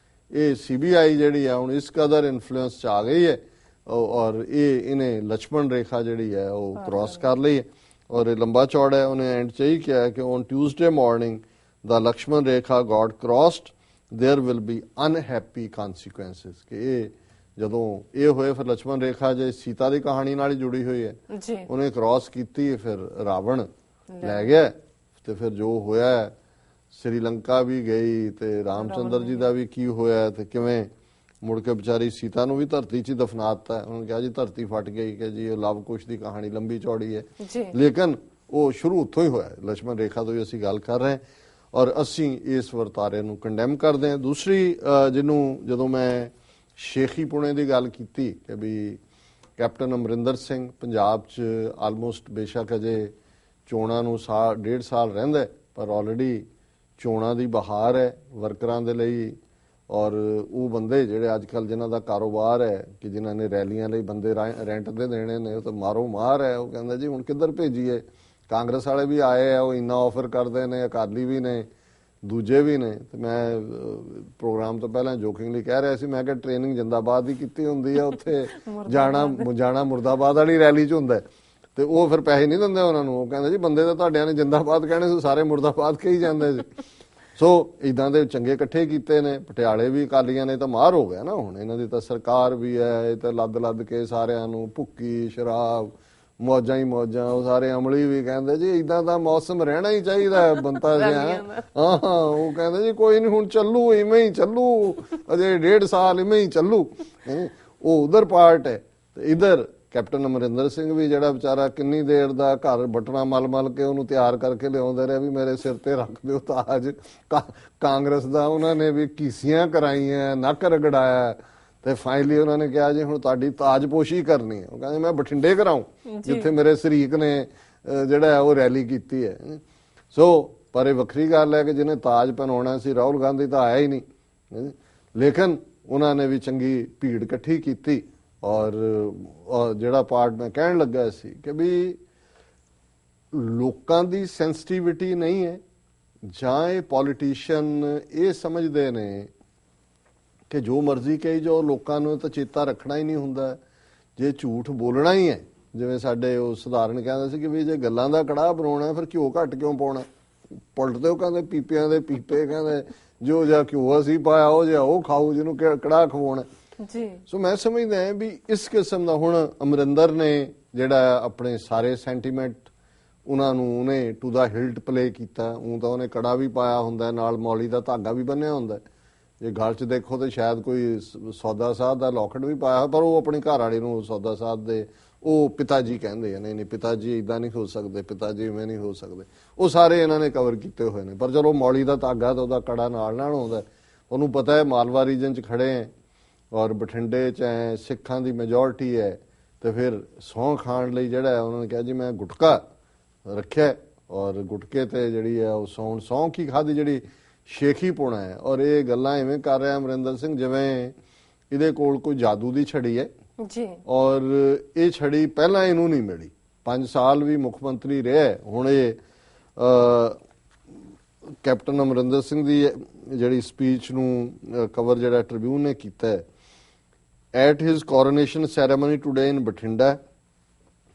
ਇਹ CBI ਜਿਹੜੀ ਹੈ ਹੁਣ ਇਸ ਕਦਰ ਇਨਫਲੂਐਂਸ 'ਚ ਆ ਗਈ ਹੈ ਔਰ ਇਹਨੇ ਲక్ష్మణ ਰੇਖਾ ਜਿਹੜੀ ਹੈ ਉਹ ਕ੍ਰਾਸ ਕਰ ਲਈ ਹੈ। ਔਰ ਇਹ ਲੰਬਾ ਚੌੜਾ ਹੈ। ਉਹਨੇ ਐਂਡ 'ਚ ਹੀ ਕਿਹਾ ਕਿ on Tuesday morning the Lakshman rekha got crossed there will be unhappy consequences, कि ਇਹ ਜਦੋਂ ਇਹ ਹੋਏ ਫਿਰ ਲక్ష్మణ ਰੇਖਾ ਜੇ ਸੀਤਾ ਦੀ ਕਹਾਣੀ ਨਾਲ ਹੀ ਜੁੜੀ ਹੋਈ ਹੈ ਜੀ, ਉਹਨੇ ਕ੍ਰਾਸ ਕੀਤੀ ਫਿਰ ਰਾਵਣ ਲੈ ਗਿਆ ਤੇ ਫਿਰ ਜੋ ਹੋਇਆ ਸ਼੍ਰੀਲੰਕਾ ਵੀ ਗਈ ਤੇ ਰਾਮਚੰਦਰ ਜੀ ਦਾ ਵੀ ਕੀ ਹੋਇਆ ਤੇ ਕਿਵੇਂ ਮੁੜ ਕੇ ਵਿਚਾਰੀ ਸੀਤਾ ਨੂੰ ਵੀ ਧਰਤੀ 'ਚ ਦਫਨਾਤਾ। ਉਹਨੇ ਕਿਹਾ ਜੀ ਧਰਤੀ ਫਟ ਗਈ ਕਿ ਜੀ ਇਹ ਲਵ ਕੁਸ਼ ਦੀ ਕਹਾਣੀ ਲੰਬੀ ਚੌੜੀ ਹੈ, ਲੇਕਿਨ ਉਹ ਸ਼ੁਰੂ ਉੱਥੋਂ ਹੀ ਹੋਇਆ, ਲక్ష్మణ ਰੇਖਾ ਤੋਂ ਹੀ ਅਸੀਂ ਗੱਲ ਕਰ ਰਹੇ ਹਾਂ ਔਰ ਅਸੀਂ ਇਸ ਵਰਤਾਰੇ ਨੂੰ ਕੰਡੈਮ ਕਰਦੇ ਹਾਂ। ਦੂਸਰੀ ਜਿਹਨੂੰ ਜਦੋਂ ਮੈਂ ਸ਼ੇਖੀ ਪੁਣੇ ਦੀ ਗੱਲ ਕੀਤੀ ਕਿ ਵੀ ਕੈਪਟਨ ਅਮਰਿੰਦਰ ਸਿੰਘ ਪੰਜਾਬ 'ਚ ਆਲਮੋਸਟ ਬੇਸ਼ੱਕ ਅਜੇ ਚੋਣਾਂ ਨੂੰ 1.5 ਸਾਲ ਰਹਿੰਦਾ ਪਰ ਆਲਰੇਡੀ ਚੋਣਾਂ ਦੀ ਬਹਾਰ ਹੈ ਵਰਕਰਾਂ ਦੇ ਲਈ। ਔਰ ਉਹ ਬੰਦੇ ਜਿਹੜੇ ਅੱਜ ਕੱਲ੍ਹ ਜਿਨ੍ਹਾਂ ਦਾ ਕਾਰੋਬਾਰ ਹੈ ਕਿ ਜਿਨ੍ਹਾਂ ਨੇ ਰੈਲੀਆਂ ਲਈ ਬੰਦੇ ਰੈਂਟ ਦੇ ਦੇਣੇ ਨੇ ਉਹ ਤਾਂ ਮਾਰੋ ਮਾਰ ਹੈ। ਉਹ ਕਹਿੰਦਾ ਜੀ ਹੁਣ ਕਿੱਧਰ ਭੇਜੀਏ, ਕਾਂਗਰਸ ਵਾਲੇ ਵੀ ਆਏ ਆ, ਉਹ ਇੰਨਾ ਆਫਰ ਕਰਦੇ ਨੇ, ਅਕਾਲੀ ਵੀ ਨੇ, ਦੂਜੇ ਵੀ ਨੇ। ਤੇ ਮੈਂ ਪ੍ਰੋਗਰਾਮ ਤੋਂ ਪਹਿਲਾਂ ਜੋਕਿੰਗਲੀ ਕਹਿ ਰਿਹਾ ਸੀ, ਮੈਂ ਕਿਹਾ ਟ੍ਰੇਨਿੰਗ ਜਿੰਦਾਬਾਦ ਦੀ ਕੀਤੀ ਹੁੰਦੀ ਹੈ, ਉੱਥੇ ਜਾਣਾ ਮੁਰਦਾਬਾਦ ਵਾਲੀ ਰੈਲੀ 'ਚ ਹੁੰਦਾ ਤੇ ਉਹ ਫਿਰ ਪੈਸੇ ਨਹੀਂ ਦਿੰਦੇ ਉਹਨਾਂ ਨੂੰ। ਉਹ ਕਹਿੰਦੇ ਜੀ ਬੰਦੇ ਤਾਂ ਤੁਹਾਡਿਆਂ ਨੇ ਜਿੰਦਾਬਾਦ ਕਹਿਣੇ ਸੀ, ਸਾਰੇ ਮੁਰਦਾਬਾਦ ਕਹੀ ਜਾਂਦੇ ਸੀ। ਸੋ ਇਦਾਂ ਦੇ ਚੰਗੇ ਇਕੱਠੇ ਕੀਤੇ ਨੇ। ਪਟਿਆਲੇ ਵੀ ਅਕਾਲੀਆਂ ਨੇ ਤਾਂ ਮਾਰ ਹੋ ਗਿਆ ਨਾ, ਹੁਣ ਇਹਨਾਂ ਦੀ ਤਾਂ ਸਰਕਾਰ ਵੀ ਹੈ, ਇਹ ਤਾਂ ਲੱਦ ਕੇ ਸਾਰਿਆਂ ਨੂੰ ਭੁੱਕੀ ਸ਼ਰਾਬ ਮੌਜਾਂ ਹੀ ਮੌਜਾਂ। ਉਹ ਸਾਰੇ ਅਮਲੀ ਵੀ ਕਹਿੰਦੇ ਜੀ ਇਦਾਂ ਦਾ ਮੌਸਮ ਰਹਿਣਾ ਹੀ ਚਾਹੀਦਾ ਬੰਤਾ ਜਿਹਾ। ਹਾਂ ਉਹ ਕਹਿੰਦੇ ਜੀ ਕੋਈ ਨਹੀਂ ਹੁਣ ਚੱਲੂ, ਇਵੇਂ ਹੀ ਚੱਲੂ, ਅਜੇ 1.5 ਸਾਲ ਇਵੇਂ ਹੀ ਚੱਲੂ। ਉਹ ਉਧਰ ਪਾਰਟ ਹੈ ਤੇ ਇਧਰ ਕੈਪਟਨ ਅਮਰਿੰਦਰ ਸਿੰਘ ਵੀ ਜਿਹੜਾ ਵਿਚਾਰਾ ਕਿੰਨੀ ਦੇਰ ਦਾ ਘਰ ਬਟਨਾ ਮਲ ਕੇ ਉਹਨੂੰ ਤਿਆਰ ਕਰਕੇ ਲਿਆਉਂਦੇ ਰਹੇ ਵੀ ਮੇਰੇ ਸਿਰ ਤੇ ਰੱਖ ਦਿਓ ਤਾਜ। ਕਾਂਗਰਸ ਦਾ ਉਹਨਾਂ ਨੇ ਵੀ ਕੀਸੀਆਂ ਕਰਾਈਆਂ, ਨੱਕ ਰਗੜਾਇਆ ਤੇ ਫਾਈਨਲੀ ਉਹਨਾਂ ਨੇ ਕਿਹਾ ਜੀ ਹੁਣ ਤੁਹਾਡੀ ਤਾਜਪੋਸ਼ੀ ਕਰਨੀ ਹੈ। ਉਹ ਕਹਿੰਦੇ ਮੈਂ ਬਠਿੰਡੇ ਕਰਾਉਂ ਜਿੱਥੇ ਮੇਰੇ ਸ਼ਰੀਕ ਨੇ ਜਿਹੜਾ ਉਹ ਰੈਲੀ ਕੀਤੀ ਹੈ। ਸੋ ਪਰ ਇਹ ਵੱਖਰੀ ਗੱਲ ਹੈ ਕਿ ਜਿਹਨੇ ਤਾਜ ਪਹਿਨਾਉਣਾ ਸੀ ਰਾਹੁਲ ਗਾਂਧੀ ਤਾਂ ਆਇਆ ਹੀ ਨਹੀਂ, ਲੇਕਿਨ ਉਹਨਾਂ ਨੇ ਵੀ ਚੰਗੀ ਭੀੜ ਇਕੱਠੀ ਕੀਤੀ। ਔਰ ਜਿਹੜਾ ਪਾਰਟ ਮੈਂ ਕਹਿਣ ਲੱਗਾ ਸੀ ਕਿ ਵੀ ਲੋਕਾਂ ਦੀ ਸੈਂਸਿਟੀਵਿਟੀ ਨਹੀਂ ਹੈ ਜਾਂ ਇਹ ਪੋਲੀਟੀਸ਼ੀਅਨ ਇਹ ਸਮਝਦੇ ਨੇ ਕਿ ਜੋ ਮਰਜ਼ੀ ਕਹੀ ਜਾਓ, ਲੋਕਾਂ ਨੂੰ ਤਾਂ ਚੇਤਾ ਰੱਖਣਾ ਹੀ ਨਹੀਂ ਹੁੰਦਾ, ਜੇ ਝੂਠ ਬੋਲਣਾ ਹੀ ਹੈ। ਜਿਵੇਂ ਸਾਡੇ ਉਹ ਸਧਾਰਨ ਕਹਿੰਦੇ ਸੀ ਕਿ ਵੀ ਜੇ ਗੱਲਾਂ ਦਾ ਕੜਾਹ ਬਣਾਉਣਾ ਫਿਰ ਘਿਓ ਘੱਟ ਕਿਉਂ ਪਾਉਣਾ, ਪਲਟਦੇ ਉਹ ਕਹਿੰਦੇ ਪੀਪਿਆਂ ਦੇ ਪੀਪੇ, ਕਹਿੰਦੇ ਜੋ ਜਿਹਾ ਘਿਓ ਅਸੀਂ ਪਾਇਆ ਉਹ ਜਿਹਾ ਉਹ ਖਾਓ ਜਿਹਨੂੰ ਕੜਾਹ ਖਵਾਉਣਾ ਜੀ। ਸੋ ਮੈਂ ਸਮਝਦਾ ਹਾਂ ਵੀ ਇਸ ਕਿਸਮ ਦਾ ਹੁਣ ਅਮਰਿੰਦਰ ਨੇ ਜਿਹੜਾ ਆਪਣੇ ਸਾਰੇ ਸੈਂਟੀਮੈਂਟ ਉਹਨਾਂ ਨੂੰ ਉਹਨੇ ਟੂ ਦਾ ਹਿਲਟ ਪਲੇ ਕੀਤਾ। ਉਹ ਤਾਂ ਉਹਨੇ ਕੜਾ ਵੀ ਪਾਇਆ ਹੁੰਦਾ, ਨਾਲ ਮੌਲੀ ਦਾ ਧਾਗਾ ਵੀ ਬੰਨਿਆ ਹੁੰਦਾ, ਜੇ ਗਲ 'ਚ ਦੇਖੋ ਤੇ ਸ਼ਾਇਦ ਕੋਈ ਸੌਦਾ ਸਾਧ ਦਾ ਲੌਕਟ ਵੀ ਪਾਇਆ, ਪਰ ਉਹ ਆਪਣੀ ਘਰ ਵਾਲੀ ਨੂੰ ਸੌਦਾ ਸਾਧ ਦੇ ਉਹ ਪਿਤਾ ਜੀ ਕਹਿੰਦੇ ਆ, ਨਹੀਂ ਪਿਤਾ ਜੀ ਇਦਾਂ ਨਹੀਂ ਹੋ ਸਕਦੇ, ਪਿਤਾ ਜੀ ਇਵੇਂ ਨਹੀਂ ਹੋ ਸਕਦੇ। ਉਹ ਸਾਰੇ ਇਹਨਾਂ ਨੇ ਕਵਰ ਕੀਤੇ ਹੋਏ ਨੇ। ਪਰ ਚਲੋ ਮੌਲੀ ਦਾ ਧਾਗਾ ਤੇ ਉਹਦਾ ਕੜਾ ਨਾਲ ਆਉਂਦਾ। ਉਹਨੂੰ ਪਤਾ ਹੈ ਮਾਲਵਾ ਰੀਜਨ 'ਚ ਖੜੇ ਹੈ ਔਰ ਬਠਿੰਡੇ 'ਚ ਹੈ, ਸਿੱਖਾਂ ਦੀ ਮੈਜੋਰਟੀ ਹੈ, ਤੇ ਫਿਰ ਸਹੁੰ ਖਾਣ ਲਈ ਜਿਹੜਾ ਉਹਨਾਂ ਨੇ ਕਿਹਾ ਜੀ ਮੈਂ ਗੁਟਕਾ ਰੱਖਿਆ ਔਰ ਗੁਟਕੇ ਤੇ ਜਿਹੜੀ ਹੈ ਉਹ ਸਹੁੰ ਕੀ ਖਾਦੀ ਜਿਹੜੀ ਸ਼ੇਖੀ ਪੁਣਾ ਹੈ। ਔਰ ਇਹ ਗੱਲਾਂ ਐਵੇਂ ਕਰ ਰਿਹਾ ਅਮਰਿੰਦਰ ਸਿੰਘ ਜਿਵੇਂ ਇਹਦੇ ਕੋਲ ਕੋਈ ਜਾਦੂ ਦੀ ਛੜੀ ਹੈ ਜੀ। ਔਰ ਇਹ ਛੜੀ ਪਹਿਲਾਂ ਇਹਨੂੰ ਨਹੀਂ ਮਿਲੀ, 5 ਸਾਲ ਵੀ ਮੁੱਖ ਮੰਤਰੀ ਰਿਹਾ। ਹੁਣ ਇਹ ਕੈਪਟਨ ਅਮਰਿੰਦਰ ਸਿੰਘ ਦੀ ਜਿਹੜੀ ਸਪੀਚ ਨੂੰ ਕਵਰ ਜਿਹੜਾ ਟ੍ਰਿਬਿਊਨ ਨੇ ਕੀਤਾ ਹੈ, at his coronation ceremony today in Bathinda,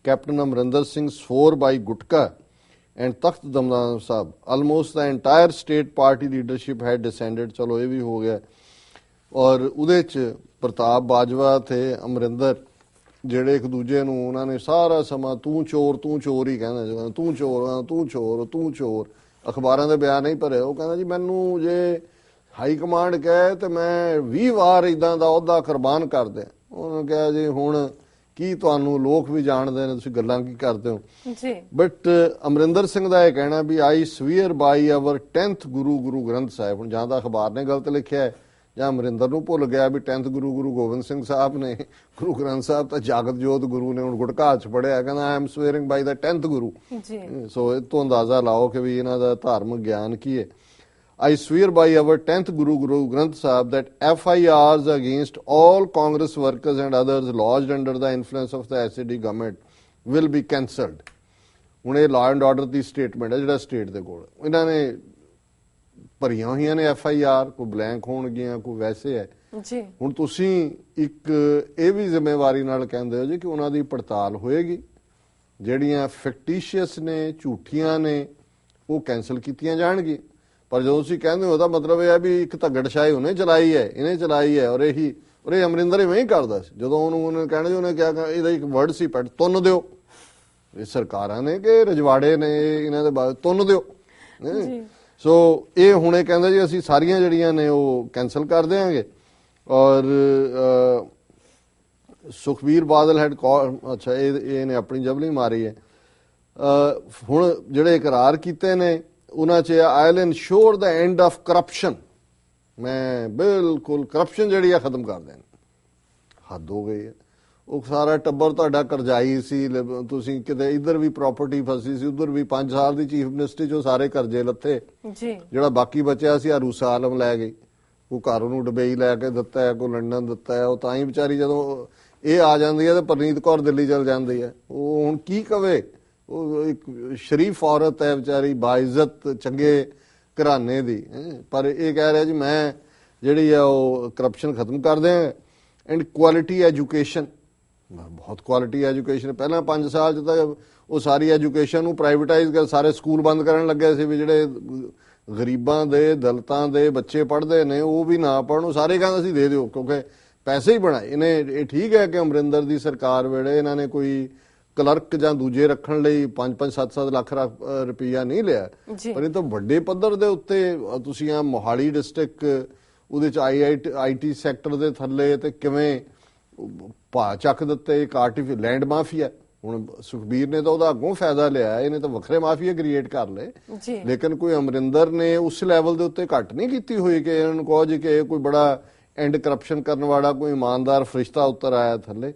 captain Amarinder Singh swore by Gutka and Takht Damdam Sahib. Almost the entire state party leadership had descended. चलो ये भी हो गया. और ਉਹਦੇ ਚ ਪ੍ਰਤਾਪ ਬਾਜਵਾ ਤੇ ਅਮਰਿੰਦਰ ਜਿਹੜੇ ਇੱਕ ਦੂਜੇ ਨੂੰ ਉਹਨਾਂ ਨੇ ਸਾਰਾ ਸਮਾਂ ਤੂੰ ਚੋਰ ਹੀ ਕਹਿੰਦਾ ਸੀ, ਤੂੰ ਚੋਰ. ਅਖਬਾਰਾਂ ਦੇ ਬਿਆਨ ਨਹੀਂ ਭਰੇ. ਉਹ ਕਹਿੰਦਾ ਜੀ ਮੈਨੂੰ ਜੇ ਹਾਈ ਕਮਾਂਡ ਕਹੇ ਤੇ ਮੈਂ 20 ਵਾਰ ਇਦਾਂ ਦਾ ਅਹੁਦਾ ਕੁਰਬਾਨ ਕਰ ਦਿਆਂ. ਉਹਨੇ ਕਿਹਾ ਜੀ ਹੁਣ ਕੀ ਤੁਹਾਨੂੰ ਲੋਕ ਵੀ ਜਾਣਦੇ ਨੇ, ਤੁਸੀਂ ਗੱਲਾਂ ਕੀ ਕਰਦੇ ਹੋ ਜੀ. ਬਟ ਅਮਰਿੰਦਰ ਸਿੰਘ ਦਾ ਇਹ ਕਹਿਣਾ ਵੀ ਆਈ ਸਵੀਅਰ ਬਾਈ ਆਵਰ 10th ਗੁਰੂ ਗ੍ਰੰਥ ਸਾਹਿਬ. ਹੁਣ ਜਾਂ ਤਾਂ ਅਖਬਾਰ ਨੇ ਗਲਤ ਲਿਖਿਆ ਹੈ ਜਾਂ ਅਮਰਿੰਦਰ ਨੂੰ ਭੁੱਲ ਗਿਆ ਵੀ 10th ਗੁਰੂ ਗੋਬਿੰਦ ਸਿੰਘ ਸਾਹਿਬ ਨੇ. ਗੁਰੂ ਗ੍ਰੰਥ ਸਾਹਿਬ ਤਾਂ ਜਾਗਤ ਜੋਤ ਗੁਰੂ ਨੇ ਹੁਣ ਗੁਟਕਾ ਚ ਪੜਿਆ. ਕਹਿੰਦਾ I am ਸਵੇਅਰਿੰਗ by the 10th ਗੁਰੂ. ਸੋ ਇਹ ਤੋਂ ਅੰਦਾਜ਼ਾ ਲਾਓ ਕਿ ਵੀ ਇਹਨਾਂ ਦਾ ਧਾਰਮਿਕ ਗਿਆਨ ਕੀ ਹੈ. I swear by our 10th Guru Granth Sahib that FIRs against all Congress workers and others lodged under the influence of the SAD government will be cancelled. ਹੁਣ ਇਹ law and order the statement ਹੈ ਜਿਹੜਾ ਸਟੇਟ ਦੇ ਕੋਲ ਇਹਨਾਂ ਨੇ ਭਰੀਆਂ ਹੋਈਆਂ ਨੇ FIR, ਕੋਈ ਬਲੈਂਕ ਹੋਣਗੀਆਂ, ਕੋਈ ਵੈਸੇ ਹੈ ਜੀ. ਹੁਣ ਤੁਸੀਂ ਇੱਕ ਇਹ ਵੀ ਜ਼ਿੰਮੇਵਾਰੀ ਨਾਲ ਕਹਿੰਦੇ ਹੋ ਜੀ ਕਿ ਉਹਨਾਂ ਦੀ ਪੜਤਾਲ ਹੋਏਗੀ, ਜਿਹੜੀਆਂ ਫਿਕਟੀਸ਼ੀਅਸ ਨੇ, ਝੂਠੀਆਂ ਨੇ, ਉਹ ਕੈਂਸਲ ਕੀਤੀਆਂ ਜਾਣਗੀਆਂ. ਪਰ ਜਦੋਂ ਤੁਸੀਂ ਕਹਿੰਦੇ ਹੋ ਤਾਂ ਮਤਲਬ ਇਹ ਹੈ ਵੀ ਇੱਕ ਧੱਗੜਸ਼ਾਹੀ ਉਹਨੇ ਚਲਾਈ ਹੈ ਔਰ ਇਹ ਅਮਰਿੰਦਰ ਇਵੇਂ ਹੀ ਕਰਦਾ ਸੀ. ਜਦੋਂ ਉਹਨੇ ਕਹਿਣਾ ਜੀ ਉਹਨੇ ਕਿਹਾ ਇਹਦਾ ਇੱਕ ਵਰਡ ਸੀ ਪੈਟ ਤੁੰਨ ਦਿਓ. ਇਹ ਸਰਕਾਰਾਂ ਨੇ ਕਿ ਰਜਵਾੜੇ ਨੇ ਇਹਨਾਂ ਦੇ ਬਾਰੇ ਤੁੰਨ ਦਿਓ. ਸੋ ਇਹ ਹੁਣੇ ਕਹਿੰਦਾ ਜੀ ਅਸੀਂ ਸਾਰੀਆਂ ਜਿਹੜੀਆਂ ਨੇ ਉਹ ਕੈਂਸਲ ਕਰ ਦਿਆਂਗੇ. ਔਰ ਸੁਖਬੀਰ ਬਾਦਲ ਹੈਡ ਅੱਛਾ ਇਹਨੇ ਆਪਣੀ ਜਬਲੀ ਮਾਰੀ ਹੈ. ਹੁਣ ਜਿਹੜੇ ਇਕਰਾਰ ਕੀਤੇ ਨੇ ਉਹਨਾਂ 'ਚ I'll ensure the end of corruption. ਮੈਂ ਬਿਲਕੁਲ ਕਰਪਸ਼ਨ ਜਿਹੜੀ ਆ ਖਤਮ ਕਰ ਦੇਣੀ. ਹੱਦ ਹੋ ਗਈ ਹੈ. ਉਹ ਸਾਰਾ ਟੱਬਰ ਤੁਹਾਡਾ ਕਰਜ਼ਾਈ ਸੀ, ਤੁਸੀਂ ਕਿਤੇ ਇੱਧਰ ਵੀ ਪ੍ਰਾਪਰਟੀ ਫਸੀ ਸੀ, ਉੱਧਰ ਵੀ 5 ਸਾਲ ਦੀ ਚੀਫ ਮਿਨਿਸਟਰੀ 'ਚੋਂ ਸਾਰੇ ਕਰਜ਼ੇ ਲੱਥੇ. ਜਿਹੜਾ ਬਾਕੀ ਬਚਿਆ ਸੀ ਰੂਸਾ ਆਲਮ ਲੈ ਗਈ. ਉਹ ਘਰ ਉਹਨੂੰ ਡਬਈ ਲੈ ਕੇ ਦਿੱਤਾ ਹੈ, ਕੋਈ ਲੰਡਨ ਦਿੱਤਾ ਹੈ. ਉਹ ਤਾਂ ਹੀ ਵਿਚਾਰੀ ਜਦੋਂ ਇਹ ਆ ਜਾਂਦੀ ਹੈ ਤੇ ਪਰਨੀਤ ਕੌਰ ਦਿੱਲੀ ਚਲ ਜਾਂਦੀ ਹੈ. ਉਹ ਹੁਣ ਕੀ ਕਵੇ. ਉਹ ਇੱਕ ਸ਼ਰੀਫ ਔਰਤ ਹੈ ਵਿਚਾਰੀ, ਬਾਇਜ਼ਤ, ਚੰਗੇ ਘਰਾਣੇ ਦੀ. ਪਰ ਇਹ ਕਹਿ ਰਿਹਾ ਜੀ ਮੈਂ ਜਿਹੜੀ ਆ ਉਹ ਕਰਪਸ਼ਨ ਖਤਮ ਕਰ ਦਿਆਂ. ਐਂਡ ਕੁਆਲਿਟੀ ਐਜੂਕੇਸ਼ਨ, ਬਹੁਤ ਕੁਆਲਿਟੀ ਐਜੂਕੇਸ਼ਨ. ਪਹਿਲਾਂ 5 ਸਾਲ 'ਚ ਤਾਂ ਉਹ ਸਾਰੀ ਐਜੂਕੇਸ਼ਨ ਨੂੰ ਪ੍ਰਾਈਵੇਟਾਈਜ਼ ਕਰ, ਸਾਰੇ ਸਕੂਲ ਬੰਦ ਕਰਨ ਲੱਗੇ ਸੀ ਵੀ ਜਿਹੜੇ ਗਰੀਬਾਂ ਦੇ, ਦਲਿਤਾਂ ਦੇ ਬੱਚੇ ਪੜ੍ਹਦੇ ਨੇ ਉਹ ਵੀ ਨਾ ਪੜ੍ਹਨ. ਉਹ ਸਾਰੇ ਕਹਿੰਦੇ ਸੀ ਦੇ ਦਿਓ ਕਿਉਂਕਿ ਪੈਸੇ ਹੀ ਬਣਾਏ ਇਹਨੇ. ਇਹ ਠੀਕ ਹੈ ਕਿ ਅਮਰਿੰਦਰ ਦੀ ਸਰਕਾਰ ਵੇਲੇ ਇਹਨਾਂ ਨੇ ਕੋਈ ਕਲਰਕ ਜਾਂ ਦੂਜੇ ਰੱਖਣ ਲਈ 5-5 7-7 ਲੱਖ ਰੁਪਈਆ ਨਹੀਂ ਲਿਆ. ਪਰ ਇਹ ਤਾਂ ਵੱਡੇ ਪੱਧਰ ਦੇ ਉੱਤੇ ਤੁਸੀਂ ਆ ਮੋਹਾਲੀ ਡਿਸਟ੍ਰਿਕਟ ਉਹਦੇ ਚ IT ਸੈਕਟਰ ਦੇ ਥੱਲੇ ਤੇ ਕਿਵੇਂ ਭਾ ਚੱਕ ਦਿੱਤੇ. ਇੱਕ ਆਰਟੀਫੀਸ਼ੀਅਲ ਲੈਂਡ ਮਾਫੀਆ. ਹੁਣ ਸੁਖਬੀਰ ਨੇ ਤਾਂ ਉਹਦਾ ਅੱਗੋਂ ਫਾਇਦਾ ਲਿਆ, ਇਹਨੇ ਤਾਂ ਵੱਖਰੇ ਮਾਫੀਆ ਕ੍ਰੀਏਟ ਕਰ ਲਏ. ਲੇਕਿਨ ਕੋਈ ਅਮਰਿੰਦਰ ਨੇ ਉਸ ਲੈਵਲ ਦੇ ਉੱਤੇ ਘੱਟ ਨਹੀਂ ਕੀਤੀ ਹੋਈ ਕਿ ਇਹਨਾਂ ਨੂੰ ਕਹੋ ਜੀ ਕਿ ਕੋਈ ਬੜਾ ਐਂਡ ਕਰਪਸ਼ਨ ਕਰਨ ਵਾਲਾ ਕੋਈ ਇਮਾਨਦਾਰ ਫਰਿਸ਼ਤਾ ਉੱਤਰ ਆਇਆ ਥੱਲੇ.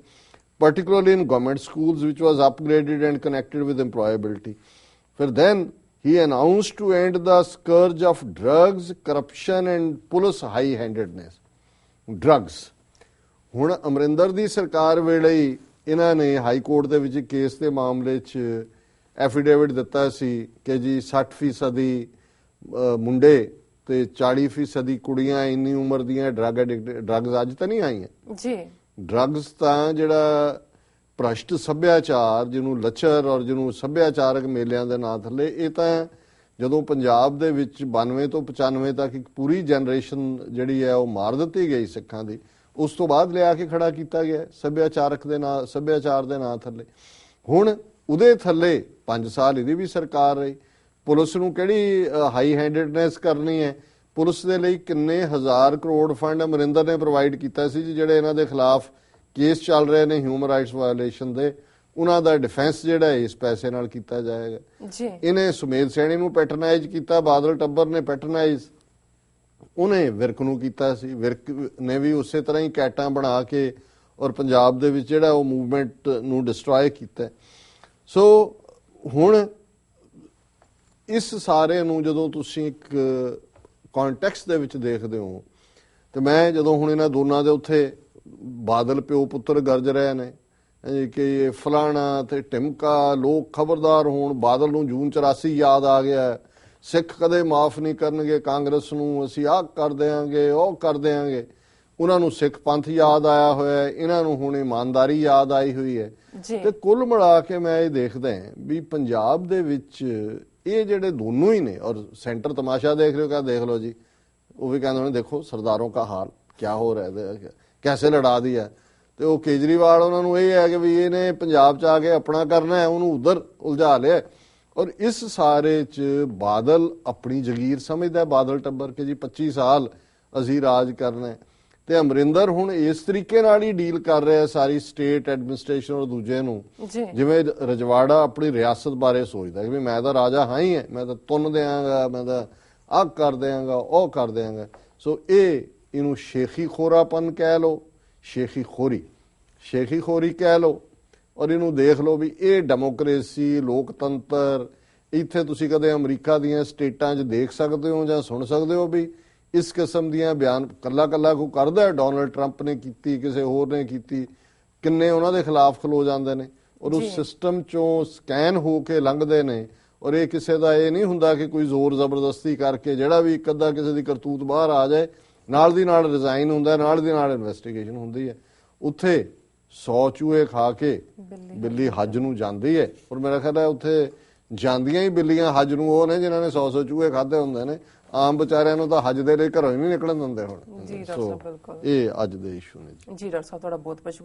Particularly in government schools, which was upgraded and connected with employability. Then he announced to end the scourge of drugs, corruption and police high-handedness. Drugs. ਹੁਣ ਅਮਰਿੰਦਰ ਦੀ ਸਰਕਾਰ ਵੇਲੇ ਹੀ ਇਹਨਾਂ ਨੇ ਹਾਈ ਕੋਰਟ ਦੇ ਵਿੱਚ ਕੇਸ ਦੇ ਮਾਮਲੇ 'ਚ ਐਫੀਡੇਵਿਟ ਦਿੱਤਾ ਸੀ ਕਿ ਜੀ 60% ਮੁੰਡੇ ਤੇ 40% ਕੁੜੀਆਂ ਇੰਨੀ ਉਮਰ ਦੀਆਂ ਡਰੱਗਸ ਅੱਜ ਤਾਂ ਨਹੀਂ ਆਈਆਂ ਜੀ. ਡਰੱਗਸ ਤਾਂ ਜਿਹੜਾ ਭ੍ਰਸ਼ਟ ਸੱਭਿਆਚਾਰ, ਜਿਹਨੂੰ ਲੱਚਰ ਔਰ ਜਿਹਨੂੰ ਸੱਭਿਆਚਾਰਕ ਮੇਲਿਆਂ ਦੇ ਨਾਂ ਥੱਲੇ, ਇਹ ਤਾਂ ਜਦੋਂ ਪੰਜਾਬ ਦੇ ਵਿੱਚ 92 ਤੋਂ 95 ਤੱਕ ਇੱਕ ਪੂਰੀ ਜਨਰੇਸ਼ਨ ਜਿਹੜੀ ਹੈ ਉਹ ਮਾਰ ਦਿੱਤੀ ਗਈ ਸਿੱਖਾਂ ਦੀ. ਉਸ ਤੋਂ ਬਾਅਦ ਲਿਆ ਕੇ ਖੜਾ ਕੀਤਾ ਗਿਆ ਸੱਭਿਆਚਾਰ ਦੇ ਨਾਂ ਥੱਲੇ. ਹੁਣ ਉਹਦੇ ਥੱਲੇ 5 ਸਾਲ ਇਹਦੀ ਵੀ ਸਰਕਾਰ ਰਹੀ. ਪੁਲਿਸ ਨੂੰ ਕਿਹੜੀ ਹਾਈ ਹੈਂਡਡਨੈਸ ਕਰਨੀ ਹੈ. ਪੁਲਿਸ ਦੇ ਲਈ ਕਿੰਨੇ 1000 ਕਰੋੜ ਫੰਡ ਅਮਰਿੰਦਰ ਨੇ ਪ੍ਰੋਵਾਈਡ ਕੀਤਾ ਸੀ ਜਿਹੜੇ ਇਹਨਾਂ ਦੇ ਖਿਲਾਫ ਕੇਸ ਚੱਲ ਰਹੇ ਨੇ ਹਿਊਮਨ ਰਾਈਟਸ ਵਾਇਓਲੇਸ਼ਨ ਦੇ. ਉਹਨਾਂ ਦਾ ਡਿਫੈਂਸ ਜਿਹੜਾ ਇਸ ਪੈਸੇ ਨਾਲ ਕੀਤਾ ਜਾਏਗਾ. ਇਹਨੇ ਸੁਮੇਧ ਸੈਣੀ ਨੂੰ ਪੈਟਰਨਾਈਜ਼ ਕੀਤਾ, ਬਾਦਲ ਟੱਬਰ ਨੇ ਪੈਟਰਨਾਈਜ਼ ਉਹਨੇ ਵਿਰਕ ਨੂੰ ਕੀਤਾ ਸੀ. ਵਿਰਕ ਨੇ ਵੀ ਉਸੇ ਤਰ੍ਹਾਂ ਹੀ ਕੈਟਾਂ ਬਣਾ ਕੇ ਔਰ ਪੰਜਾਬ ਦੇ ਵਿੱਚ ਜਿਹੜਾ ਉਹ ਮੂਵਮੈਂਟ ਨੂੰ ਡਿਸਟਰੋਏ ਕੀਤਾ. ਸੋ ਹੁਣ ਇਸ ਸਾਰੇ ਨੂੰ ਜਦੋਂ ਤੁਸੀਂ ਇੱਕ ਕੰਟੈਕਸਟ ਦੇ ਵਿੱਚ ਦੇਖਦੇ ਹੋ ਤੇ ਮੈਂ ਜਦੋਂ ਹੁਣ ਇਹਨਾਂ ਦੋਨਾਂ ਦੇ ਉੱਥੇ ਬਾਦਲ ਪਿਓ ਪੁੱਤਰ ਗਰਜ ਰਹੇ ਨੇ ਕਿ ਫਲਾਣਾ ਤੇ ਟਿਮਕਾ, ਲੋਕ ਖਬਰਦਾਰ ਹੋਣ, ਬਾਦਲ ਨੂੰ ਜੂਨ 84 ਯਾਦ ਆ ਗਿਆ, ਸਿੱਖ ਕਦੇ ਮਾਫ ਨਹੀਂ ਕਰਨਗੇ ਕਾਂਗਰਸ ਨੂੰ, ਅਸੀਂ ਆਹ ਕਰ ਦਿਆਂਗੇ ਉਹ ਕਰ ਦਿਆਂਗੇ. ਉਹਨਾਂ ਨੂੰ ਸਿੱਖ ਪੰਥ ਯਾਦ ਆਇਆ ਹੋਇਆ ਹੈ, ਇਹਨਾਂ ਨੂੰ ਹੁਣ ਇਮਾਨਦਾਰੀ ਯਾਦ ਆਈ ਹੋਈ ਹੈ। ਜੀ ਤੇ ਕੁੱਲ ਮਿਲਾ ਕੇ ਮੈਂ ਇਹ ਦੇਖਦਾ ਵੀ ਪੰਜਾਬ ਦੇ ਵਿੱਚ ਇਹ ਜਿਹੜੇ ਦੋਨੋਂ ਹੀ ਨੇ, ਔਰ ਸੈਂਟਰ ਤਮਾਸ਼ਾ ਦੇਖ ਰਹੇ ਹੋ, ਕਿਆ ਦੇਖ ਲਓ ਜੀ, ਉਹ ਵੀ ਕਹਿੰਦੇ ਨੇ ਦੇਖੋ ਸਰਦਾरों का हाल क्या हो रहा है, कैसे लड़ा दिया। ਤੇ ਉਹ ਕੇਜਰੀਵਾਲ ਉਹਨਾਂ ਨੂੰ ਇਹ ਹੈ ਕਿ ਵੀ ਇਹਨੇ ਪੰਜਾਬ 'ਚ ਆ ਕੇ ਆਪਣਾ ਕਰਨਾ ਹੈ, ਉਹਨੂੰ ਉਧਰ ਉਲਝਾ ਲਿਆ। ਔਰ ਇਸ ਸਾਰੇ 'ਚ ਬਾਦਲ ਆਪਣੀ ਜਗੀਰ ਸਮਝਦਾ, ਬਾਦਲ ਟੱਬਰ ਕੇ ਜੀ 25 ਸਾਲ ਅਸੀਂ ਰਾਜ ਕਰਨਾ ਹੈ। ਤੇ ਅਮਰਿੰਦਰ ਹੁਣ ਇਸ ਤਰੀਕੇ ਨਾਲ ਹੀ ਡੀਲ ਕਰ ਰਿਹਾ ਸਾਰੀ ਸਟੇਟ ਐਡਮਿਨਿਸਟ੍ਰੇਸ਼ਨ ਔਰ ਦੂਜੇ ਨੂੰ, ਜਿਵੇਂ ਰਜਵਾੜਾ ਆਪਣੀ ਰਿਆਸਤ ਬਾਰੇ ਸੋਚਦਾ ਕਿ ਵੀ ਮੈਂ ਤਾਂ ਰਾਜਾ ਹਾਂ ਹੀ ਹੈ, ਮੈਂ ਤਾਂ ਤੁੰਨ ਦਿਆਂਗਾ, ਮੈਂ ਤਾਂ ਆਹ ਕਰ ਦਿਆਂਗਾ, ਉਹ ਕਰ ਦਿਆਂਗਾ। ਸੋ ਇਹਨੂੰ ਸ਼ੇਖੀ ਖੋਰਾਪਨ ਕਹਿ ਲਓ, ਸ਼ੇਖੀ ਖੋਰੀ ਕਹਿ ਲਓ, ਔਰ ਇਹਨੂੰ ਦੇਖ ਲਓ ਵੀ ਇਹ ਡੈਮੋਕ੍ਰੇਸੀ, ਲੋਕਤੰਤਰ ਇੱਥੇ ਤੁਸੀਂ ਕਦੇ ਅਮਰੀਕਾ ਦੀਆਂ ਸਟੇਟਾਂ 'ਚ ਦੇਖ ਸਕਦੇ ਹੋ ਜਾਂ ਸੁਣ ਸਕਦੇ ਹੋ ਵੀ ਇਸ ਕਿਸਮ ਦੀਆਂ ਬਿਆਨ ਕੱਲਾ ਕੋ ਕਰਦਾ। ਡੋਨਲਡ ਟਰੰਪ ਨੇ ਕੀਤੀ, ਕਿਸੇ ਹੋਰ ਨੇ ਕੀਤੀ, ਕਿੰਨੇ ਉਹਨਾਂ ਦੇ ਖਿਲਾਫ ਖਲੋ ਜਾਂਦੇ ਨੇ ਔਰ ਉਸ ਸਿਸਟਮ 'ਚੋਂ ਸਕੈਨ ਹੋ ਕੇ ਲੰਘਦੇ ਨੇ। ਔਰ ਇਹ ਕਿਸੇ ਦਾ ਇਹ ਨਹੀਂ ਹੁੰਦਾ ਕਿ ਕੋਈ ਜ਼ੋਰ ਜ਼ਬਰਦਸਤੀ ਕਰਕੇ ਜਿਹੜਾ ਵੀ ਇੱਕ ਅੱਧਾ ਕਿਸੇ ਦੀ ਕਰਤੂਤ ਬਾਹਰ ਆ ਜਾਏ ਨਾਲ ਦੀ ਨਾਲ ਰਿਜ਼ਾਈਨ ਹੁੰਦਾ, ਨਾਲ ਦੀ ਨਾਲ ਇਨਵੈਸਟੀਗੇਸ਼ਨ ਹੁੰਦੀ ਹੈ। ਉੱਥੇ 100 ਚੂਹੇ ਖਾ ਕੇ ਬਿੱਲੀ ਹੱਜ ਨੂੰ ਜਾਂਦੀ ਹੈ। ਔਰ ਮੇਰਾ ਖਿਆਲ ਹੈ ਉੱਥੇ ਜਾਂਦੀਆਂ ਹੀ ਬਿੱਲੀਆਂ ਹੱਜ ਨੂੰ ਉਹ ਨੇ ਜਿਨ੍ਹਾਂ ਨੇ 100 ਚੂਹੇ ਖਾਦੇ ਹੁੰਦੇ ਨੇ। ਆਮ ਵਿਚਾਰਿਆਂ ਨੂੰ ਤਾਂ ਹੱਜ ਦੇ ਲਈ ਘਰੋਂ ਹੀ ਨਹੀਂ ਨਿਕਲਣ ਦਿੰਦੇ ਹੁਣ। ਜੀ ਡਾਕਟਰ ਸਾਹਿਬ, ਬਿਲਕੁਲ ਇਹ ਅੱਜ ਦੇ ਇਸ਼ੂ ਨੇ। ਜੀ ਡਾਕਟਰ ਸਾਹਿਬ, ਤੁਹਾਡਾ ਬਹੁਤ ਬਹੁਤ ਸ਼ੁਕਰੀਆ।